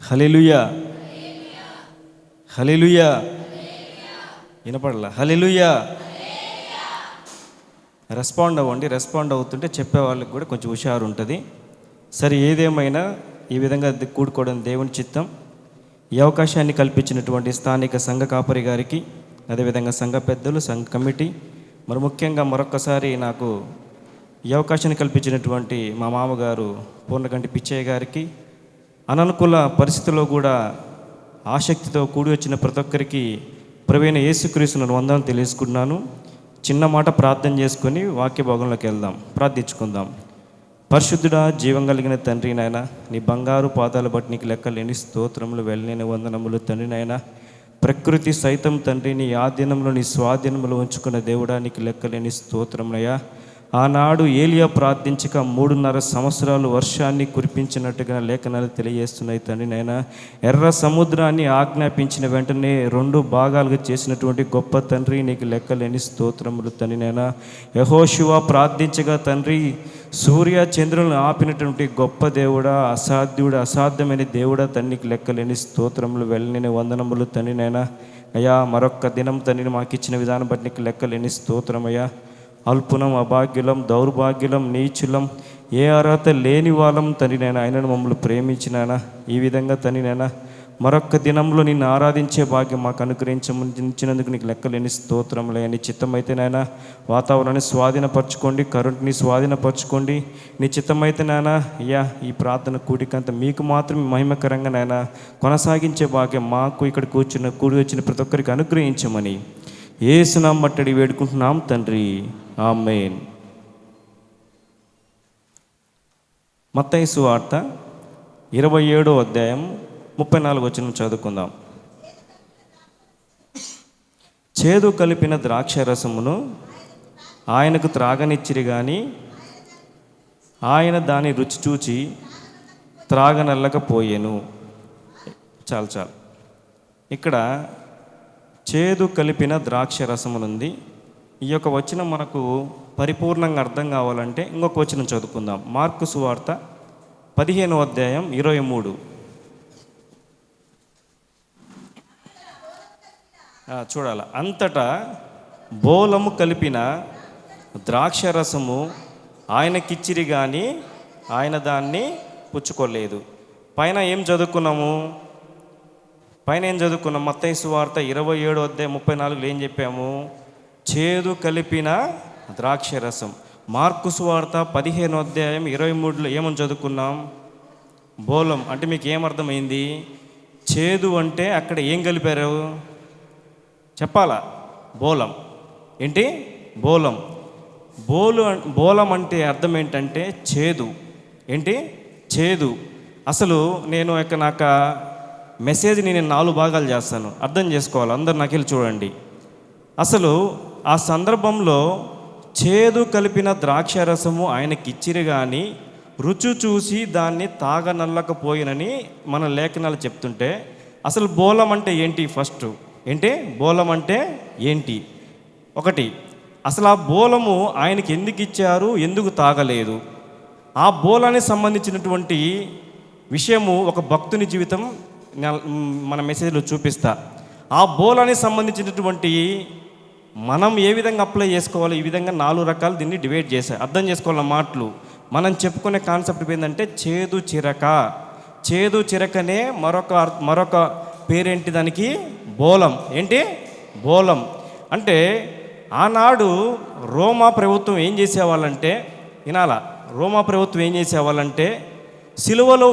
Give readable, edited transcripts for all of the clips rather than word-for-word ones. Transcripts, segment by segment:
హల్లెలూయా, హల్లెలూయా. వినపడలా? హల్లెలూయా. Respond అవ్వండి. Respond అవుతుంటే చెప్పే వాళ్ళకి కూడా కొంచెం హుషారు ఉంటుంది. సరే, ఏదేమైనా ఈ విధంగా కూడుకోవడం దేవుని చిత్తం. ఈ అవకాశాన్ని కల్పించినటువంటి స్థానిక సంఘ కాపరి గారికి, అదేవిధంగా సంఘ పెద్దలు, సంఘ కమిటీ, మరి ముఖ్యంగా మరొక్కసారి నాకు ఈ అవకాశాన్ని కల్పించినటువంటి మా మామగారు పూర్ణగంటి పిచ్చయ్య గారికి, అననుకూల పరిస్థితుల్లో కూడా ఆసక్తితో కూడి వచ్చిన ప్రతి ఒక్కరికి ప్రభువైన యేసుక్రీస్తును వందనం తెలియజేసుకుంటున్నాను. చిన్న మాట ప్రార్థన చేసుకొని వాక్య భాగంలోకి వెళ్దాం. ప్రార్థించుకుందాం. పరిశుద్ధుడా, జీవం కలిగిన తండ్రి నాయన, నీ బంగారు పాదాలు బట్టి నీకు లెక్కలేని స్తోత్రములు, వెళ్ళలేని వందనములు తండ్రి నాయన. ప్రకృతి సైతం తండ్రి నీ ఆధీనంలో, నీ స్వాధీనంలో ఉంచుకున్న దేవుడా, నీకు లెక్కలేని స్తోత్రములయ్యా. ఆనాడు ఏలియా ప్రార్థించక 3.5 సంవత్సరాలు వర్షాన్ని కురిపించినట్టుగా లేఖనాలు తెలియజేస్తున్నాయి తండ్రి నాయన. ఎర్ర సముద్రాన్ని ఆజ్ఞాపించిన వెంటనే 2 భాగాలుగా చేసినటువంటి గొప్ప తండ్రి, నీకు లెక్కలేని స్తోత్రములు తండ్రి నాయన. యెహోషువ ప్రార్థించగా తండ్రి సూర్య చంద్రులను ఆపినటువంటి గొప్ప దేవుడా, అసాధ్యుడు, అసాధ్యమైన దేవుడా తండ్రికి లెక్కలేని స్తోత్రములు, వెళ్ళలేని వందనములు తండ్రి నాయన. అయ్యా, మరొక్క దినం తండ్రిని మాకు ఇచ్చిన విధానం బట్టి నీకు లెక్కలేని స్తోత్రమయ్యా. అల్పులం, అభాగ్యులం, దౌర్భాగ్యులం, నీచులం, ఏ అర్హత లేని వాళ్ళం తండ్రి నాయన. ఆయనను మమ్మల్ని ప్రేమించినాయన. ఈ విధంగా తండ్రి నాయన మరొక్క దినంలో నిన్ను ఆరాధించే భాగ్యం మాకు అనుగ్రహించినందుకు నీకు లెక్కలేని స్తోత్రములే. నీ చిత్తమైతే నాయన వాతావరణాన్ని స్వాధీనపరచుకోండి, కరెంట్ని స్వాధీనపరచుకోండి. నీ చిత్తమైతే నాయన అయ్యా, ఈ ప్రార్థన కూడికంతా మీకు మాత్రమే మహిమకరంగా నాయన కొనసాగించే భాగ్యం మాకు ఇక్కడ కూడి వచ్చిన ప్రతి ఒక్కరికి అనుగ్రహించమని యేసు నామమున బట్టి వేడుకుంటున్నాం తండ్రి, ఆమేన్. మత్తయి సువార్త 27వ అధ్యాయం 34వ వచనం చదువుకుందాం. చేదు కలిపిన ద్రాక్షరసమును ఆయనకు త్రాగనిచ్చిరి గాని ఆయన దాని రుచి చూచి త్రాగనల్లకపోయెను. చాలు. ఇక్కడ చేదు కలిపిన ద్రాక్షరసమునుంది. ఈ యొక్క వచనం మనకు పరిపూర్ణంగా అర్థం కావాలంటే ఇంకొక వచనం చదువుకుందాం. మార్కు సువార్త 15వ అధ్యాయం 23. చూడాల. అంతటా బోలము కలిపిన ద్రాక్షరసము ఆయనకిచ్చిరి కానీ ఆయన దాన్ని పుచ్చుకోలేదు. పైన ఏం చదువుకున్నాం? మత్తయి సువార్త 27వ అధ్యాయం 34లో ఏం చెప్పాము? చేదు కలిపిన ద్రాక్షరసం. మార్కు సువార్త 15వ అధ్యాయం 23లో ఏమని చదువుకున్నాం? బోలం. అంటే మీకు ఏమర్థమైంది? చేదు అంటే అక్కడ ఏం కలిపారు చెప్పాలా? బోలం. ఏంటి? బోలం. బోలం అంటే అర్థం ఏంటంటే చేదు. ఏంటి? చేదు. అసలు నేను నాకు మెసేజ్ని నేను 4 భాగాలు చేస్తాను, అర్థం చేసుకోవాలి. అందరు నాకెళ్ళి చూడండి. అసలు ఆ సందర్భంలో చేదు కలిపిన ద్రాక్షరసము ఆయనకిచ్చిరి కానీ రుచి చూసి దాన్ని తాగనల్లకపోయినని మన లేఖనాలు చెప్తుంటే, అసలు బోలం అంటే ఏంటి? ఫస్ట్ ఏంటి బోలం అంటే ఏంటి? ఒకటి, అసలు ఆ బోలము ఆయనకి ఎందుకు ఇచ్చారు, ఎందుకు తాగలేదు? ఆ బోలానికి సంబంధించినటువంటి విషయము ఒక భక్తుని జీవితం మన మెసేజ్లో చూపిస్తా. ఆ బోలానికి సంబంధించినటువంటి మనం ఏ విధంగా అప్లై చేసుకోవాలి, ఈ విధంగా 4 రకాలు దీన్ని డివైడ్ చేశారు. అర్థం చేసుకోవాల మాటలు. మనం చెప్పుకునే కాన్సెప్ట్ ఏంటంటే చేదు చిరక. చేదు చిరకనే మరొక పేరేంటి దానికి? బోలం. ఏంటి? బోలం. అంటే ఆనాడు రోమా ప్రభుత్వం ఏం చేసేవాళ్ళంటే, రోమా ప్రభుత్వం ఏం చేసేవాళ్ళంటే సిలువలో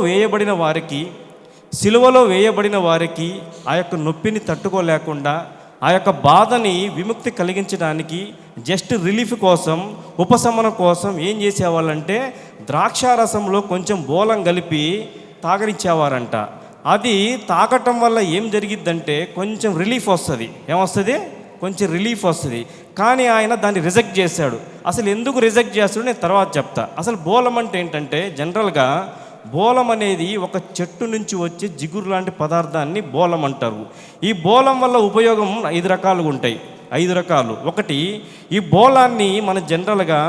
వేయబడిన వారికి ఆ యొక్క నొప్పిని తట్టుకోలేకుండా, ఆ యొక్క బాధని విముక్తి కలిగించడానికి, జస్ట్ రిలీఫ్ కోసం, ఉపశమనం కోసం ఏం చేసేవాళ్ళంటే ద్రాక్షారసంలో కొంచెం బోలం కలిపి తాగనిచ్చేవారంట. అది తాగటం వల్ల ఏం జరిగిద్దంటే కొంచెం రిలీఫ్ వస్తుంది. ఏమొస్తుంది? కొంచెం రిలీఫ్ వస్తుంది. కానీ ఆయన దాన్ని రిజెక్ట్ చేశాడు. అసలు ఎందుకు రిజెక్ట్ చేస్తాడో నేను తర్వాత చెప్తా. అసలు బోలం అంటే ఏంటంటే, జనరల్గా బోలం అనేది ఒక చెట్టు నుంచి వచ్చే జిగురు లాంటి పదార్థాన్ని బోలం అంటారు. ఈ బోలం వల్ల ఉపయోగం 5 రకాలుగా ఉంటాయి. 5 రకాలు. ఒకటి, ఈ బోలాన్ని మన జనరల్గా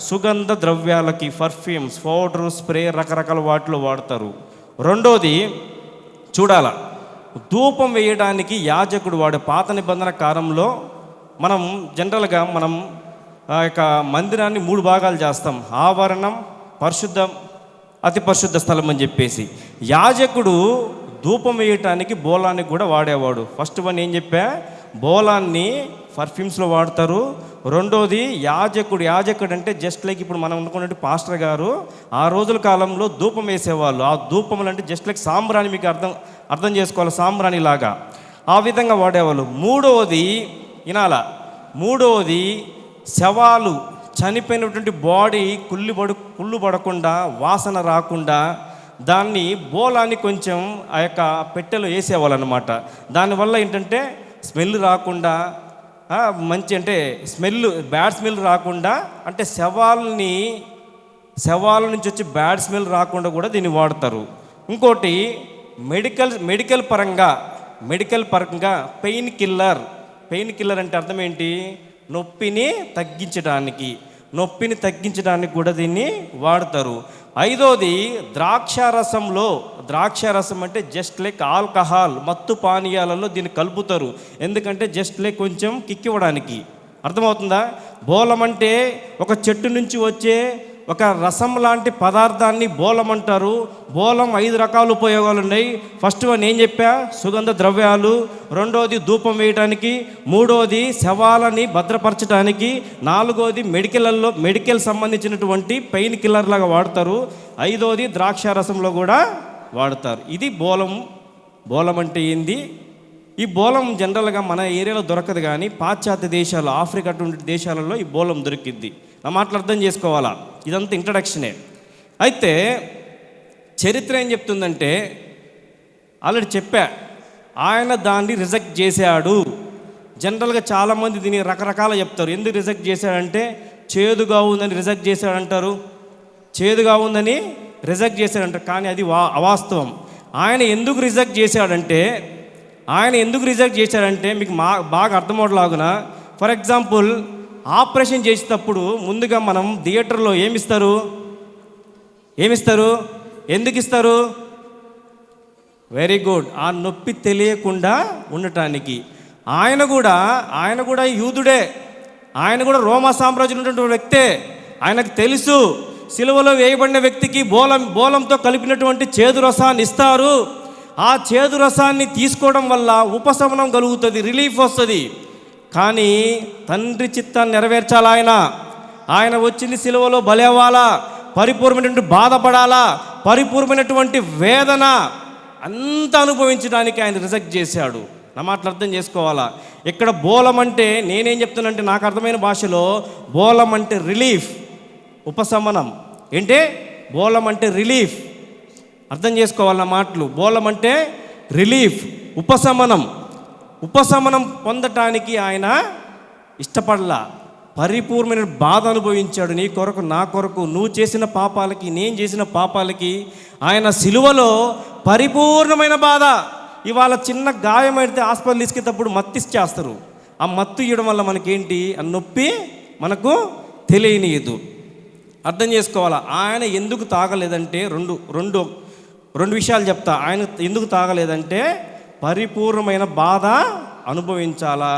సుగంధ ద్రవ్యాలకి, పర్ఫ్యూమ్స్, పౌడర్, స్ప్రే, రకరకాల వాటిలో వాడతారు. రెండోది, చూడాల. ధూపం వేయడానికి యాజకుడు వాడే పాత నిబంధన కాలంలో మనం జనరల్గా ఆ యొక్క మందిరాన్ని 3 భాగాలు చేస్తాం. ఆవరణం, పరిశుద్ధం, అతి పరిశుద్ధ స్థలం అని చెప్పేసి. యాజకుడు ధూపం వేయటానికి బోలాన్ని కూడా వాడేవాడు. ఫస్ట్ వన్ ఏం చెప్పా, బోలాన్ని పర్ఫ్యూమ్స్లో వాడతారు. రెండోది యాజకుడు అంటే జస్ట్ లైక్ ఇప్పుడు మనం అనుకున్నట్టు పాస్టర్ గారు ఆ రోజుల కాలంలో ధూపం వేసేవాళ్ళు. ఆ ధూపములు అంటే జస్ట్ లైక్ సాంబ్రాణి, మీకు అర్థం చేసుకోవాలి, సాంబ్రాణి లాగా ఆ విధంగా వాడేవాళ్ళు. మూడవది శవాలు, చనిపోయినటువంటి బాడీ కుళ్ళు పడకుండా, వాసన రాకుండా దాన్ని బోలాన్ని కొంచెం ఆ యొక్క పెట్టెలో వేసేవాళ్ళు అనమాట. దానివల్ల ఏంటంటే స్మెల్ రాకుండా, మంచి అంటే బ్యాడ్ స్మెల్ రాకుండా, అంటే శవాల నుంచి వచ్చి బ్యాడ్ స్మెల్ రాకుండా కూడా దీన్ని వాడతారు. ఇంకోటి మెడికల్ పరంగా పెయిన్ కిల్లర్ అంటే అర్థం ఏంటి, నొప్పిని తగ్గించడానికి కూడా దీన్ని వాడతారు. 5వది ద్రాక్షారసం అంటే జస్ట్ లైక్ ఆల్కహాల్, మత్తు పానీయాలలో దీన్ని కలుపుతారు. ఎందుకంటే జస్ట్ లైక్ కొంచెం కిక్కివ్వడానికి. అర్థమవుతుందా? బోలం అంటే ఒక చెట్టు నుంచి వచ్చే ఒక రసం లాంటి పదార్థాన్ని బోలం అంటారు. బోలం 5 రకాల ఉపయోగాలు ఉన్నాయి. ఫస్ట్ వన్ ఏం చెప్పా, సుగంధ ద్రవ్యాలు. రెండోది ధూపం వేయటానికి. మూడోది శవాలని భద్రపరచడానికి. 4వది మెడికల్ సంబంధించినటువంటి పెయిన్ కిల్లర్ లాగా వాడతారు. 5వది ద్రాక్షారసంలో కూడా వాడతారు. ఇది బోలం అంటే ఏంది? ఈ బోలం జనరల్గా మన ఏరియాలో దొరకదు, కానీ పాశ్చాత్య దేశాలు, ఆఫ్రికా అటువంటి దేశాలలో ఈ బోలం దొరికిద్ది. నా మాటలు అర్థం చేసుకోవాలా, ఇదంతా ఇంట్రడక్షనే. అయితే చరిత్ర ఏం చెప్తుందంటే, ఆల్రెడీ చెప్పా, ఆయన దాన్ని రిజెక్ట్ చేశాడు. జనరల్గా చాలామంది దీన్ని రకరకాల చెప్తారు. ఎందుకు రిజెక్ట్ చేశాడంటే చేదుగా ఉందని రిజెక్ట్ చేశాడంటారు, కానీ అది అవాస్తవం. ఆయన ఎందుకు రిజెక్ట్ చేశాడంటే మీకు బాగా అర్థమవట్లాగున, ఫర్ ఎగ్జాంపుల్ ఆపరేషన్ చేసేటప్పుడు ముందుగా మనం థియేటర్లో ఏమిస్తారు? ఎందుకు ఇస్తారు? వెరీ గుడ్, ఆ నొప్పి తెలియకుండా ఉండటానికి. ఆయన కూడా యూదుడే, ఆయన కూడా రోమా సామ్రాజ్యంలో ఉన్నటువంటి వ్యక్తే. ఆయనకు తెలుసు సిలువలో వేయబడిన వ్యక్తికి బోలంతో కలిపినటువంటి చేదు రసాన్ని ఇస్తారు. ఆ చేదు రసాన్ని తీసుకోవడం వల్ల ఉపశమనం కలుగుతుంది, రిలీఫ్ వస్తుంది. కానీ తండ్రి చిత్తాన్ని నెరవేర్చాలా? ఆయన వచ్చింది సిలువలో బలి అవ్వాలా, పరిపూర్ణమైనటువంటి బాధపడాలా, పరిపూర్ణమైనటువంటి వేదన అంతా అనుభవించడానికి ఆయన రిజెక్ట్ చేశాడు. నా మాటలు అర్థం చేసుకోవాలా. ఇక్కడ బోలం అంటే నేనేం చెప్తున్నానంటే, నాకు అర్థమైన భాషలో బోలం అంటే రిలీఫ్, ఉపశమనం. ఏంటే బోలం అంటే రిలీఫ్, అర్థం చేసుకోవాలన్న మాటలు. బోలం అంటే రిలీఫ్, ఉపశమనం పొందటానికి ఆయన ఇష్టపడలా, పరిపూర్ణమైన బాధ అనుభవించాడు. నీ కొరకు, నా కొరకు, నువ్వు చేసిన పాపాలకి, నేను చేసిన పాపాలకి ఆయన సిలువలో పరిపూర్ణమైన బాధ. ఇవాళ చిన్న గాయం అయితే హాస్పిటల్ తీసుకెళ్ళేటప్పుడు మత్తిచ్చేస్తారు. ఆ మత్తు ఇవ్వడం వల్ల మనకేంటి, ఆ నొప్పి మనకు తెలియనియదు. అర్థం చేసుకోవాలా. ఆయన ఎందుకు తాగలేదంటే రెండు విషయాలు చెప్తా. ఆయన ఎందుకు తాగలేదంటే పరిపూర్ణమైన బాధ అనుభవించాలా.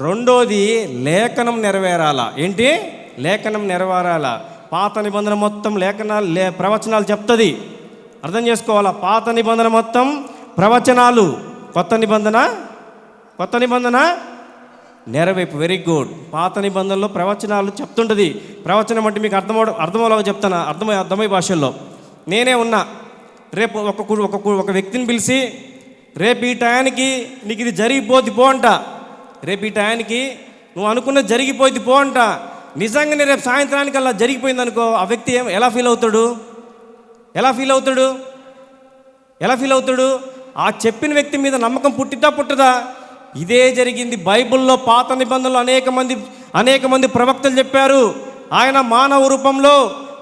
రెండోది లేఖనం నెరవేరాలా. ఏంటి? లేఖనం నెరవేరాలా. పాత నిబంధన మొత్తం ప్రవచనాలు చెప్తుంది. అర్థం చేసుకోవాలా. పాత నిబంధన మొత్తం ప్రవచనాలు, కొత్త నిబంధన నెరవేర్పు. Very good. పాత నిబంధనలో ప్రవచనాలు చెప్తుంటుంది. ప్రవచనం అంటే మీకు అర్థమవులాగా చెప్తాను, అర్థమయ్యే భాషల్లో. నేనే ఉన్నా, రేపు ఒక వ్యక్తిని పిలిచి, రేపు ఈ టయానికి నీకు ఇది జరిగిపోద్ది పో అంట, రేపు ఈ టయానికి నువ్వు అనుకున్నది జరిగిపోద్ది పో అంట. నిజంగానే రేపు సాయంత్రానికి అలా జరిగిపోయింది అనుకో, ఆ వ్యక్తి ఎలా ఫీల్ అవుతాడు? ఆ చెప్పిన వ్యక్తి మీద నమ్మకం పుట్టదా? ఇదే జరిగింది బైబిల్లో. పాత నిబంధనలు అనేక మంది ప్రవక్తలు చెప్పారు. ఆయన మానవ రూపంలో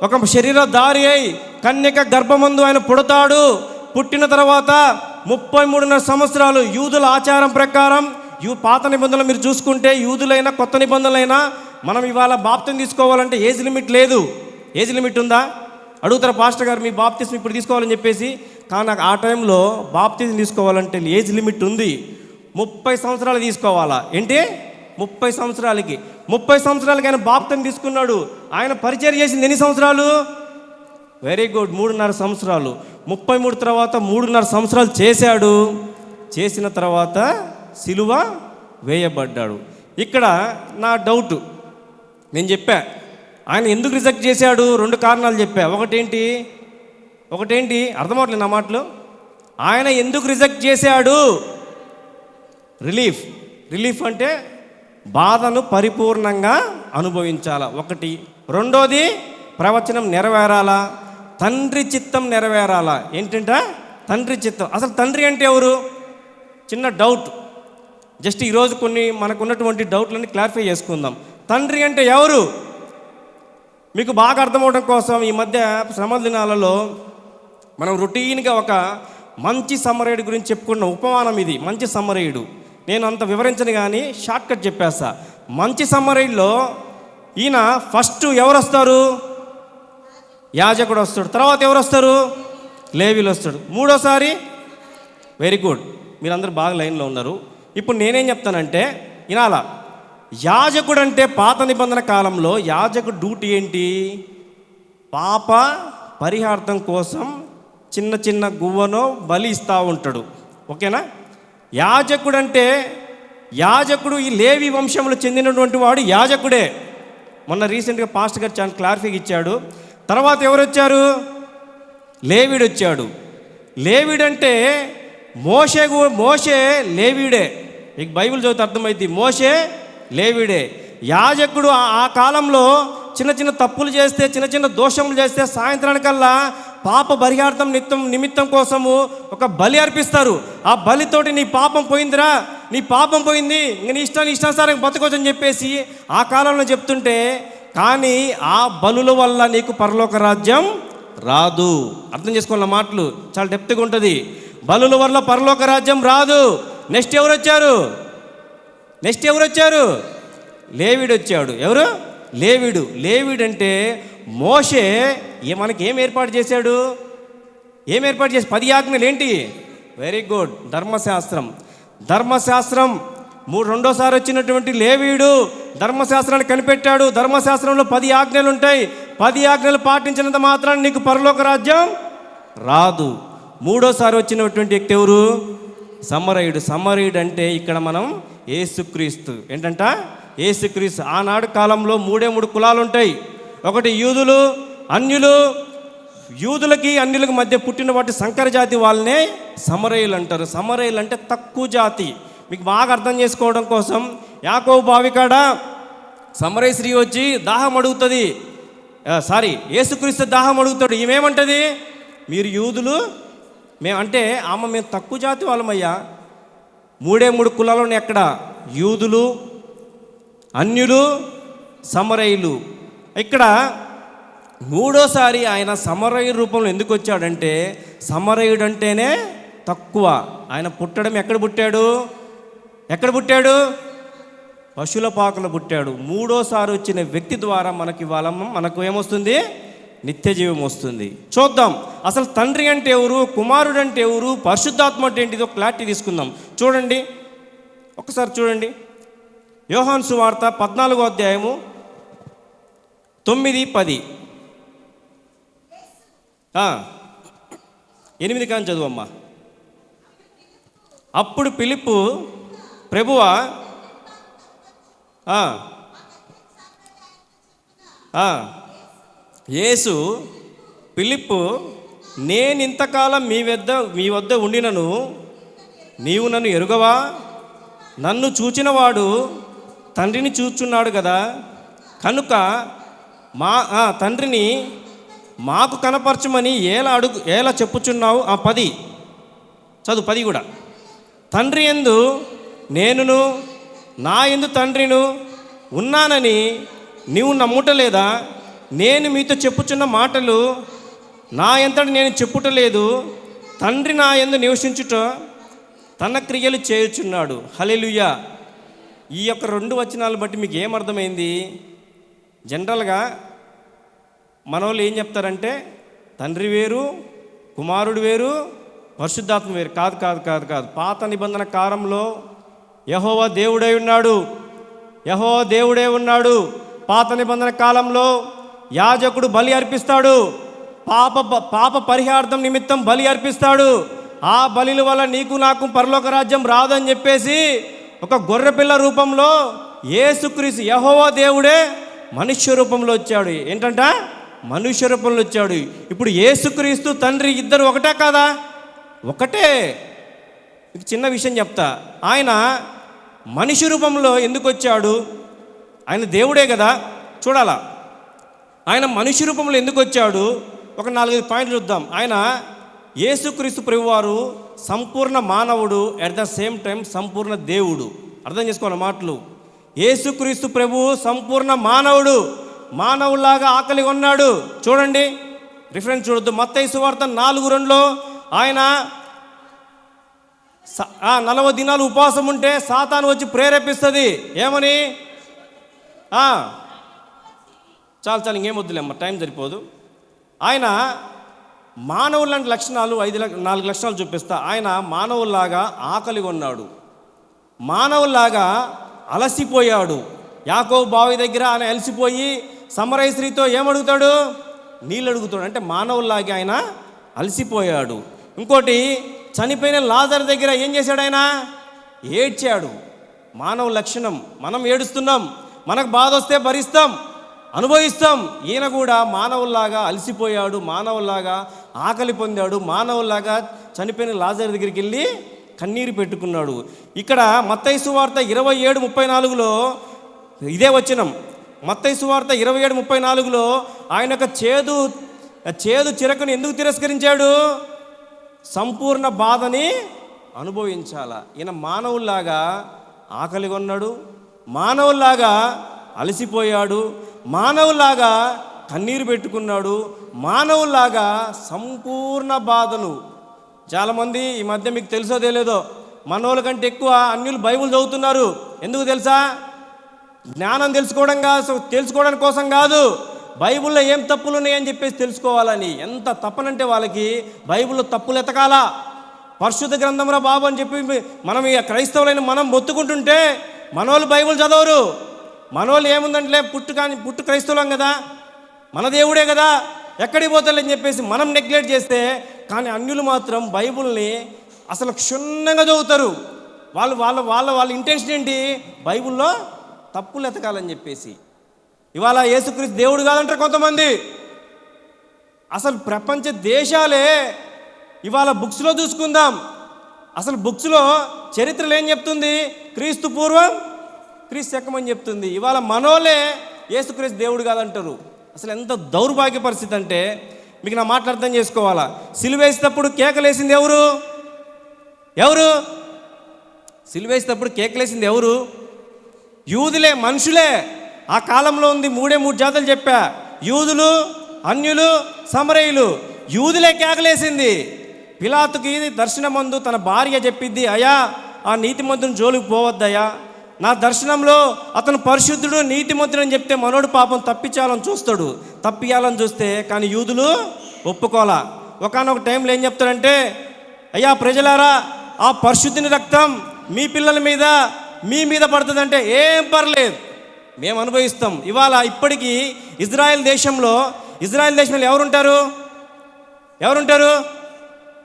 ఒక శరీరధారి అయి కన్యక గర్భమందు ఆయన పుడతాడు. పుట్టిన తర్వాత 33.5 సంవత్సరాలు యూదుల ఆచారం ప్రకారం, పాత నిబంధనలు మీరు చూసుకుంటే, యూదులైనా కొత్త నిబంధనలైనా, మనం ఇవాళ బాప్తిసం తీసుకోవాలంటే ఏజ్ లిమిట్ లేదు. ఏజ్ లిమిట్ ఉందా? అడుగుతారు పాస్టర్ గారు, మీ బాప్తిసం ఇప్పుడు తీసుకోవాలని చెప్పేసి. కానీ ఆ టైంలో బాప్తిజం తీసుకోవాలంటే ఏజ్ లిమిట్ ఉంది. 30 సంవత్సరాలు తీసుకోవాలా. ఏంటి 30 సంవత్సరాలకి 30 సంవత్సరాలకి ఆయన బాప్తిజం తీసుకున్నాడు. ఆయన పరిచయం చేసింది ఎన్ని సంవత్సరాలు? వెరీ గుడ్, 3.5 సంవత్సరాలు. 33 తర్వాత 3.5 సంవత్సరాలు చేశాడు. చేసిన తర్వాత సిలువ వేయబడ్డాడు. ఇక్కడ నా డౌట్, నేను చెప్పా ఆయన ఎందుకు రిజెక్ట్ చేశాడు. 2 కారణాలు చెప్పా. ఒకటేంటి అర్థమవట్లేదు నా మాటలు. ఆయన ఎందుకు రిజెక్ట్ చేశాడు? రిలీఫ్ అంటే బాధను పరిపూర్ణంగా అనుభవించాలా ఒకటి. రెండోది ప్రవచనం నెరవేరాలా, తండ్రి చిత్తం నెరవేరాలా. ఏంటంట తండ్రి చిత్తం. అసలు తండ్రి అంటే ఎవరు? చిన్న డౌట్, జస్ట్ ఈరోజు కొన్ని మనకు ఉన్నటువంటి డౌట్లన్నీ క్లారిఫై చేసుకుందాం. తండ్రి అంటే ఎవరు? మీకు బాగా అర్థమవడం కోసం ఈ మధ్య శ్రమల దినాలలో మనం రొటీన్గా ఒక మంచి సమరయుడు గురించి చెప్పుకున్న ఉపమానం ఇది. మంచి సమరయుడు, నేను అంత వివరించను కానీ షార్ట్కట్ చెప్పేస్తా. మంచి సమరయుల్లో ఈయన ఫస్ట్ ఎవరు వస్తారు? యాజకుడు వస్తాడు. తర్వాత ఎవరు వస్తారు? లేవీలు వస్తాడు. మూడోసారి, వెరీ గుడ్, మీరందరూ బాగా లైన్లో ఉన్నారు. ఇప్పుడు నేనేం చెప్తానంటే వినాలా. యాజకుడు అంటే పాత నిబంధన కాలంలో యాజకుడు డ్యూటీ ఏంటి? పాప పరిహార్థం కోసం చిన్న చిన్న గువ్వనో బలి ఇస్తూ ఉంటాడు. ఓకేనా? యాజకుడు ఈ లేవి వంశంలో చెందినటువంటి వాడు యాజకుడే. మొన్న రీసెంట్గా పాస్టర్ గారు చాలా క్లారిఫై ఇచ్చాడు. తర్వాత ఎవరు వచ్చారు? లేవీడు వచ్చాడు. లేవీడంటే మోషే లేవీడే. మీకు బైబిల్ చదివితే అర్థమైంది. మోషే లేవీడే. యాజకుడు ఆ కాలంలో చిన్న చిన్న తప్పులు చేస్తే, చిన్న చిన్న దోషములు చేస్తే సాయంత్రానికల్లా పాప పరిహార్థం నిమిత్తం కోసము ఒక బలి అర్పిస్తారు. ఆ బలితోటి నీ పాపం పోయిందిరా, నీ పాపం పోయింది, ఇంక నీ ఇష్టానుసారం బతకొచ్చని చెప్పేసి ఆ కాలంలో చెప్తుంటే, కానీ ఆ బలుల వల్ల నీకు పరలోక రాజ్యం రాదు. అర్థం చేసుకోవాలన్న మాటలు చాలా డెప్త్గా ఉంటుంది. బలుల వల్ల పరలోక రాజ్యం రాదు. నెక్స్ట్ ఎవరు వచ్చారు? లేవీడు వచ్చాడు. ఎవరు? లేవీడు అంటే మోషే మనకి ఏం ఏర్పాటు చేశాడు? 10 ఆజ్ఞలు ఏంటి? వెరీ గుడ్, ధర్మశాస్త్రం. రెండోసారి వచ్చినటువంటి లేవీడు ధర్మశాస్త్రాన్ని కనిపెట్టాడు. ధర్మశాస్త్రంలో 10 ఆజ్ఞలు ఉంటాయి. 10 ఆజ్ఞలు పాటించినంత మాత్రాన్ని నీకు పరలోక రాజ్యం రాదు. మూడోసారి వచ్చినటువంటి వ్యక్తి ఎవరు? సమరయుడు అంటే ఇక్కడ మనం యేసుక్రీస్తు. ఏంటంట? యేసుక్రీస్తు. ఆనాడు కాలంలో 3 కులాలు ఉంటాయి. ఒకటి యూదులు, అన్యులు. యూదులకి అన్యులకి మధ్య పుట్టిన వాటి సంకర జాతి వాళ్ళనే సమరయులు అంటారు. సమరయులు అంటే తక్కువ జాతి. మీకు బాగా అర్థం చేసుకోవడం కోసం యాకోబు బావికాడ సమరయ స్త్రీ వచ్చి దాహం అడుగుతుంది. యేసుక్రీస్తు దాహం అడుగుతాడు. ఈమెమంటది? మీరు యూదులు, మేము తక్కువ జాతి వాళ్ళమయ్యా. 3 కులాలు ఉన్నాయి అక్కడ, యూదులు, అన్యులు, సమరయులు. ఇక్కడ మూడోసారి ఆయన సమరయ రూపంలో ఎందుకు వచ్చాడంటే, సమరయుడు అంటేనే తక్కువ. ఆయన పుట్టడం ఎక్కడ పుట్టాడు? పశువుల పాకలో పుట్టాడు. మూడోసారి వచ్చిన వ్యక్తి ద్వారా మనకు ఏమొస్తుంది? నిత్య జీవం వస్తుంది. చూద్దాం అసలు తండ్రి అంటే ఎవరు, కుమారుడు అంటే ఎవరు, పరిశుద్ధాత్మ అంటే ఏంటిదో క్లారిటీ తీసుకుందాం. చూడండి, ఒకసారి చూడండి. యోహాను సువార్త 14వ అధ్యాయము 9, 10. 8 కానీ చదువమ్మా. అప్పుడు ఫిలిప్పు, ప్రభువా, యేసు ఫిలిప్పు, నేను ఇంతకాలం మీ వద్ద ఉండినను నీవు నన్ను ఎరుగవా? నన్ను చూచినవాడు తండ్రిని చూచున్నాడు కదా, కనుక తండ్రిని మాకు కనపరచమని ఎలా చెప్పుచున్నావు? 10 చదువు, 10 కూడా. తండ్రి యందు నేనును నా యందు తండ్రిను ఉన్నానని నీవు నమ్ముటలేదా? నేను మీతో చెప్పుచున్న మాటలు నా ఎంతటి నేను చెప్పుటలేదు, తండ్రి నా యందు నివసించుట తన క్రియలు చేయుచున్నాడు. హల్లెలూయా. ఈ యొక్క 2 వచనాలు బట్టి మీకు ఏమర్థమైంది? జనరల్గా మన వాళ్ళు ఏం చెప్తారంటే, తండ్రి వేరు, కుమారుడు వేరు, పరిశుద్ధాత్మ వేరు కాదు కాదు కాదు కాదు. పాత నిబంధన కాలంలో యెహోవా దేవుడై ఉన్నాడు. యెహోవా దేవుడే ఉన్నాడు. పాత నిబంధన కాలంలో యాజకుడు బలి అర్పిస్తాడు. పాప పరిహార్థం నిమిత్తం బలి అర్పిస్తాడు. ఆ బలిల వల్ల నీకు నాకు పరలోక రాజ్యం రాదని చెప్పేసి ఒక గొర్రెపిల్ల రూపంలో యేసుక్రీస్తు యెహోవా దేవుడే మనుష్య రూపంలో వచ్చాడు. ఏంటంట? మనుష్య రూపంలో వచ్చాడు. ఇప్పుడు యేసుక్రీస్తు తండ్రి ఇద్దరు ఒకటే కాదా? ఒకటే. మీకు చిన్న విషయం చెప్తా. ఆయన మనిషి రూపంలో ఎందుకు వచ్చాడు? ఆయన దేవుడే కదా, చూడాలా. ఆయన మనిషి రూపంలో ఎందుకు వచ్చాడు? ఒక 4-5 పాయింట్లు చూద్దాం. ఆయన యేసుక్రీస్తు ప్రభువారు సంపూర్ణ మానవుడు, అట్ ద సేమ్ టైం సంపూర్ణ దేవుడు. అర్థం చేసుకోవాలి మాటలు. యేసుక్రీస్తు ప్రభువు సంపూర్ణ మానవుడు, మానవులాగా ఆకలి ఉన్నాడు. చూడండి, రిఫరెన్స్ చూడొద్దు. మత్తయి సువార్త 4:2లో ఆయన 40 దినాలు ఉపవాసం ఉంటే సాతాను వచ్చి ప్రేరేపిస్తుంది. ఏమని? చాలు ఇంకేం వద్దులేమ్మ, టైం సరిపోదు. ఆయన మానవులాంటి లక్షణాలు 4 లక్షణాలు చూపిస్తా. ఆయన మానవుల్లాగా ఆకలి ఉన్నాడు, మానవుల్లాగా అలసిపోయాడు. యాకోబు బావి దగ్గర ఆయన అలసిపోయి సమరయ స్త్రీతో ఏమడుగుతాడు? నీళ్ళు అడుగుతాడు. అంటే మానవుల్లాగా ఆయన అలసిపోయాడు. ఇంకోటి, చనిపోయిన లాజరు దగ్గర ఏం చేశాడు? ఆయన ఏడ్చాడు. మానవ లక్షణం. మనం ఏడుస్తున్నాం, మనకు బాధ వస్తే భరిస్తాం, అనుభవిస్తాం. ఈయన కూడా మానవుల్లాగా అలసిపోయాడు, మానవుల్లాగా ఆకలి పొందాడు, మానవుల్లాగా చనిపోయిన లాజరు దగ్గరికి వెళ్ళి కన్నీరు పెట్టుకున్నాడు. ఇక్కడ మత్తయి సువార్త 27:34లో ఇదే వచనం. మత్తయి సువార్త 27:34లో ఆయన యొక్క చేదు చిరకుని ఎందుకు తిరస్కరించాడు? సంపూర్ణ బాధని అనుభవించాలా. ఈయన మానవుల్లాగా ఆకలి కొన్నాడు, మానవుల్లాగా అలసిపోయాడు, మానవుల్లాగా కన్నీరు పెట్టుకున్నాడు, మానవుల్లాగా సంపూర్ణ బాధను. చాలామంది ఈ మధ్య మీకు తెలుసో తెలియదో, మనోళ్ళ కంటే ఎక్కువ అన్యులు బైబిల్ చదువుతున్నారు. ఎందుకు తెలుసా? జ్ఞానం తెలుసుకోవడం కోసం కాదు, బైబిల్లో ఏం తప్పులు ఉన్నాయని చెప్పేసి తెలుసుకోవాలని. ఎంత తప్పనంటే వాళ్ళకి బైబిల్లో తప్పులు ఎతకాలా. పరిశుద్ధ గ్రంథంరా బాబు అని చెప్పి మనం ఇక క్రైస్తవులైన మనం మొత్తుకుంటుంటే మనోళ్ళు బైబిల్ చదవరు. మనోళ్ళు ఏముందంటే పుట్టు క్రైస్తవులం కదా, మన దేవుడే కదా, ఎక్కడికి పోతారని చెప్పేసి మనం నెగ్లెక్ట్ చేస్తే, కానీ అన్యులు మాత్రం బైబిల్ని అసలు క్షుణ్ణంగా చదువుతారు. వాళ్ళ ఇంటెన్షన్ ఏంటి? బైబిల్లో తప్పులు ఎతకాలని చెప్పేసి. ఇవాళ యేసుక్రీస్తు దేవుడు కాదంటారు కొంతమంది. అసలు ప్రపంచ దేశాలే ఇవాళ బుక్స్లో చూసుకుందాం. అసలు బుక్స్లో చరిత్రలు ఏం చెప్తుంది? క్రీస్తు పూర్వం క్రీస్తు శకం అని చెప్తుంది. ఇవాళ మనోలే యేసుక్రీస్తు దేవుడు కాదంటారు. అసలు ఎంత దౌర్భాగ్య పరిస్థితి అంటే మీకు నా మాటలు అర్థం చేసుకోవాలా. సిలువేసేటప్పుడు కేకలేసింది ఎవరు? సిలువేసేటప్పుడు కేకలేసింది ఎవరు? యూదులే, మనుషులే. ఆ కాలంలో ఉంది 3 జాతులు చెప్పా, యూదులు, అన్యులు, సమరయులు. యూదులే కేకలేసింది. పిలాతుకి దర్శనమందు తన భార్య చెప్పిద్ది, అయ్యా ఆ నీతిమంతుని జోలికి పోవద్దయ్యా, నా దర్శనంలో అతను పరిశుద్ధుడు నీతిమంతుడు అని చెప్తే మనోడు పాపం తప్పియాలని చూస్తే కానీ యూదులు ఒప్పుకోలా. ఒకానొక టైంలో ఏం చెప్తాడంటే, అయ్యా ప్రజలారా, ఆ పరిశుద్ధిని రక్తం మీ పిల్లల మీద మీ మీద పడుతుందంటే ఏం పర్లేదు, మేము అనుభవిస్తాం. ఇవాళ ఇప్పటికీ ఇజ్రాయెల్ దేశంలో ఎవరుంటారు?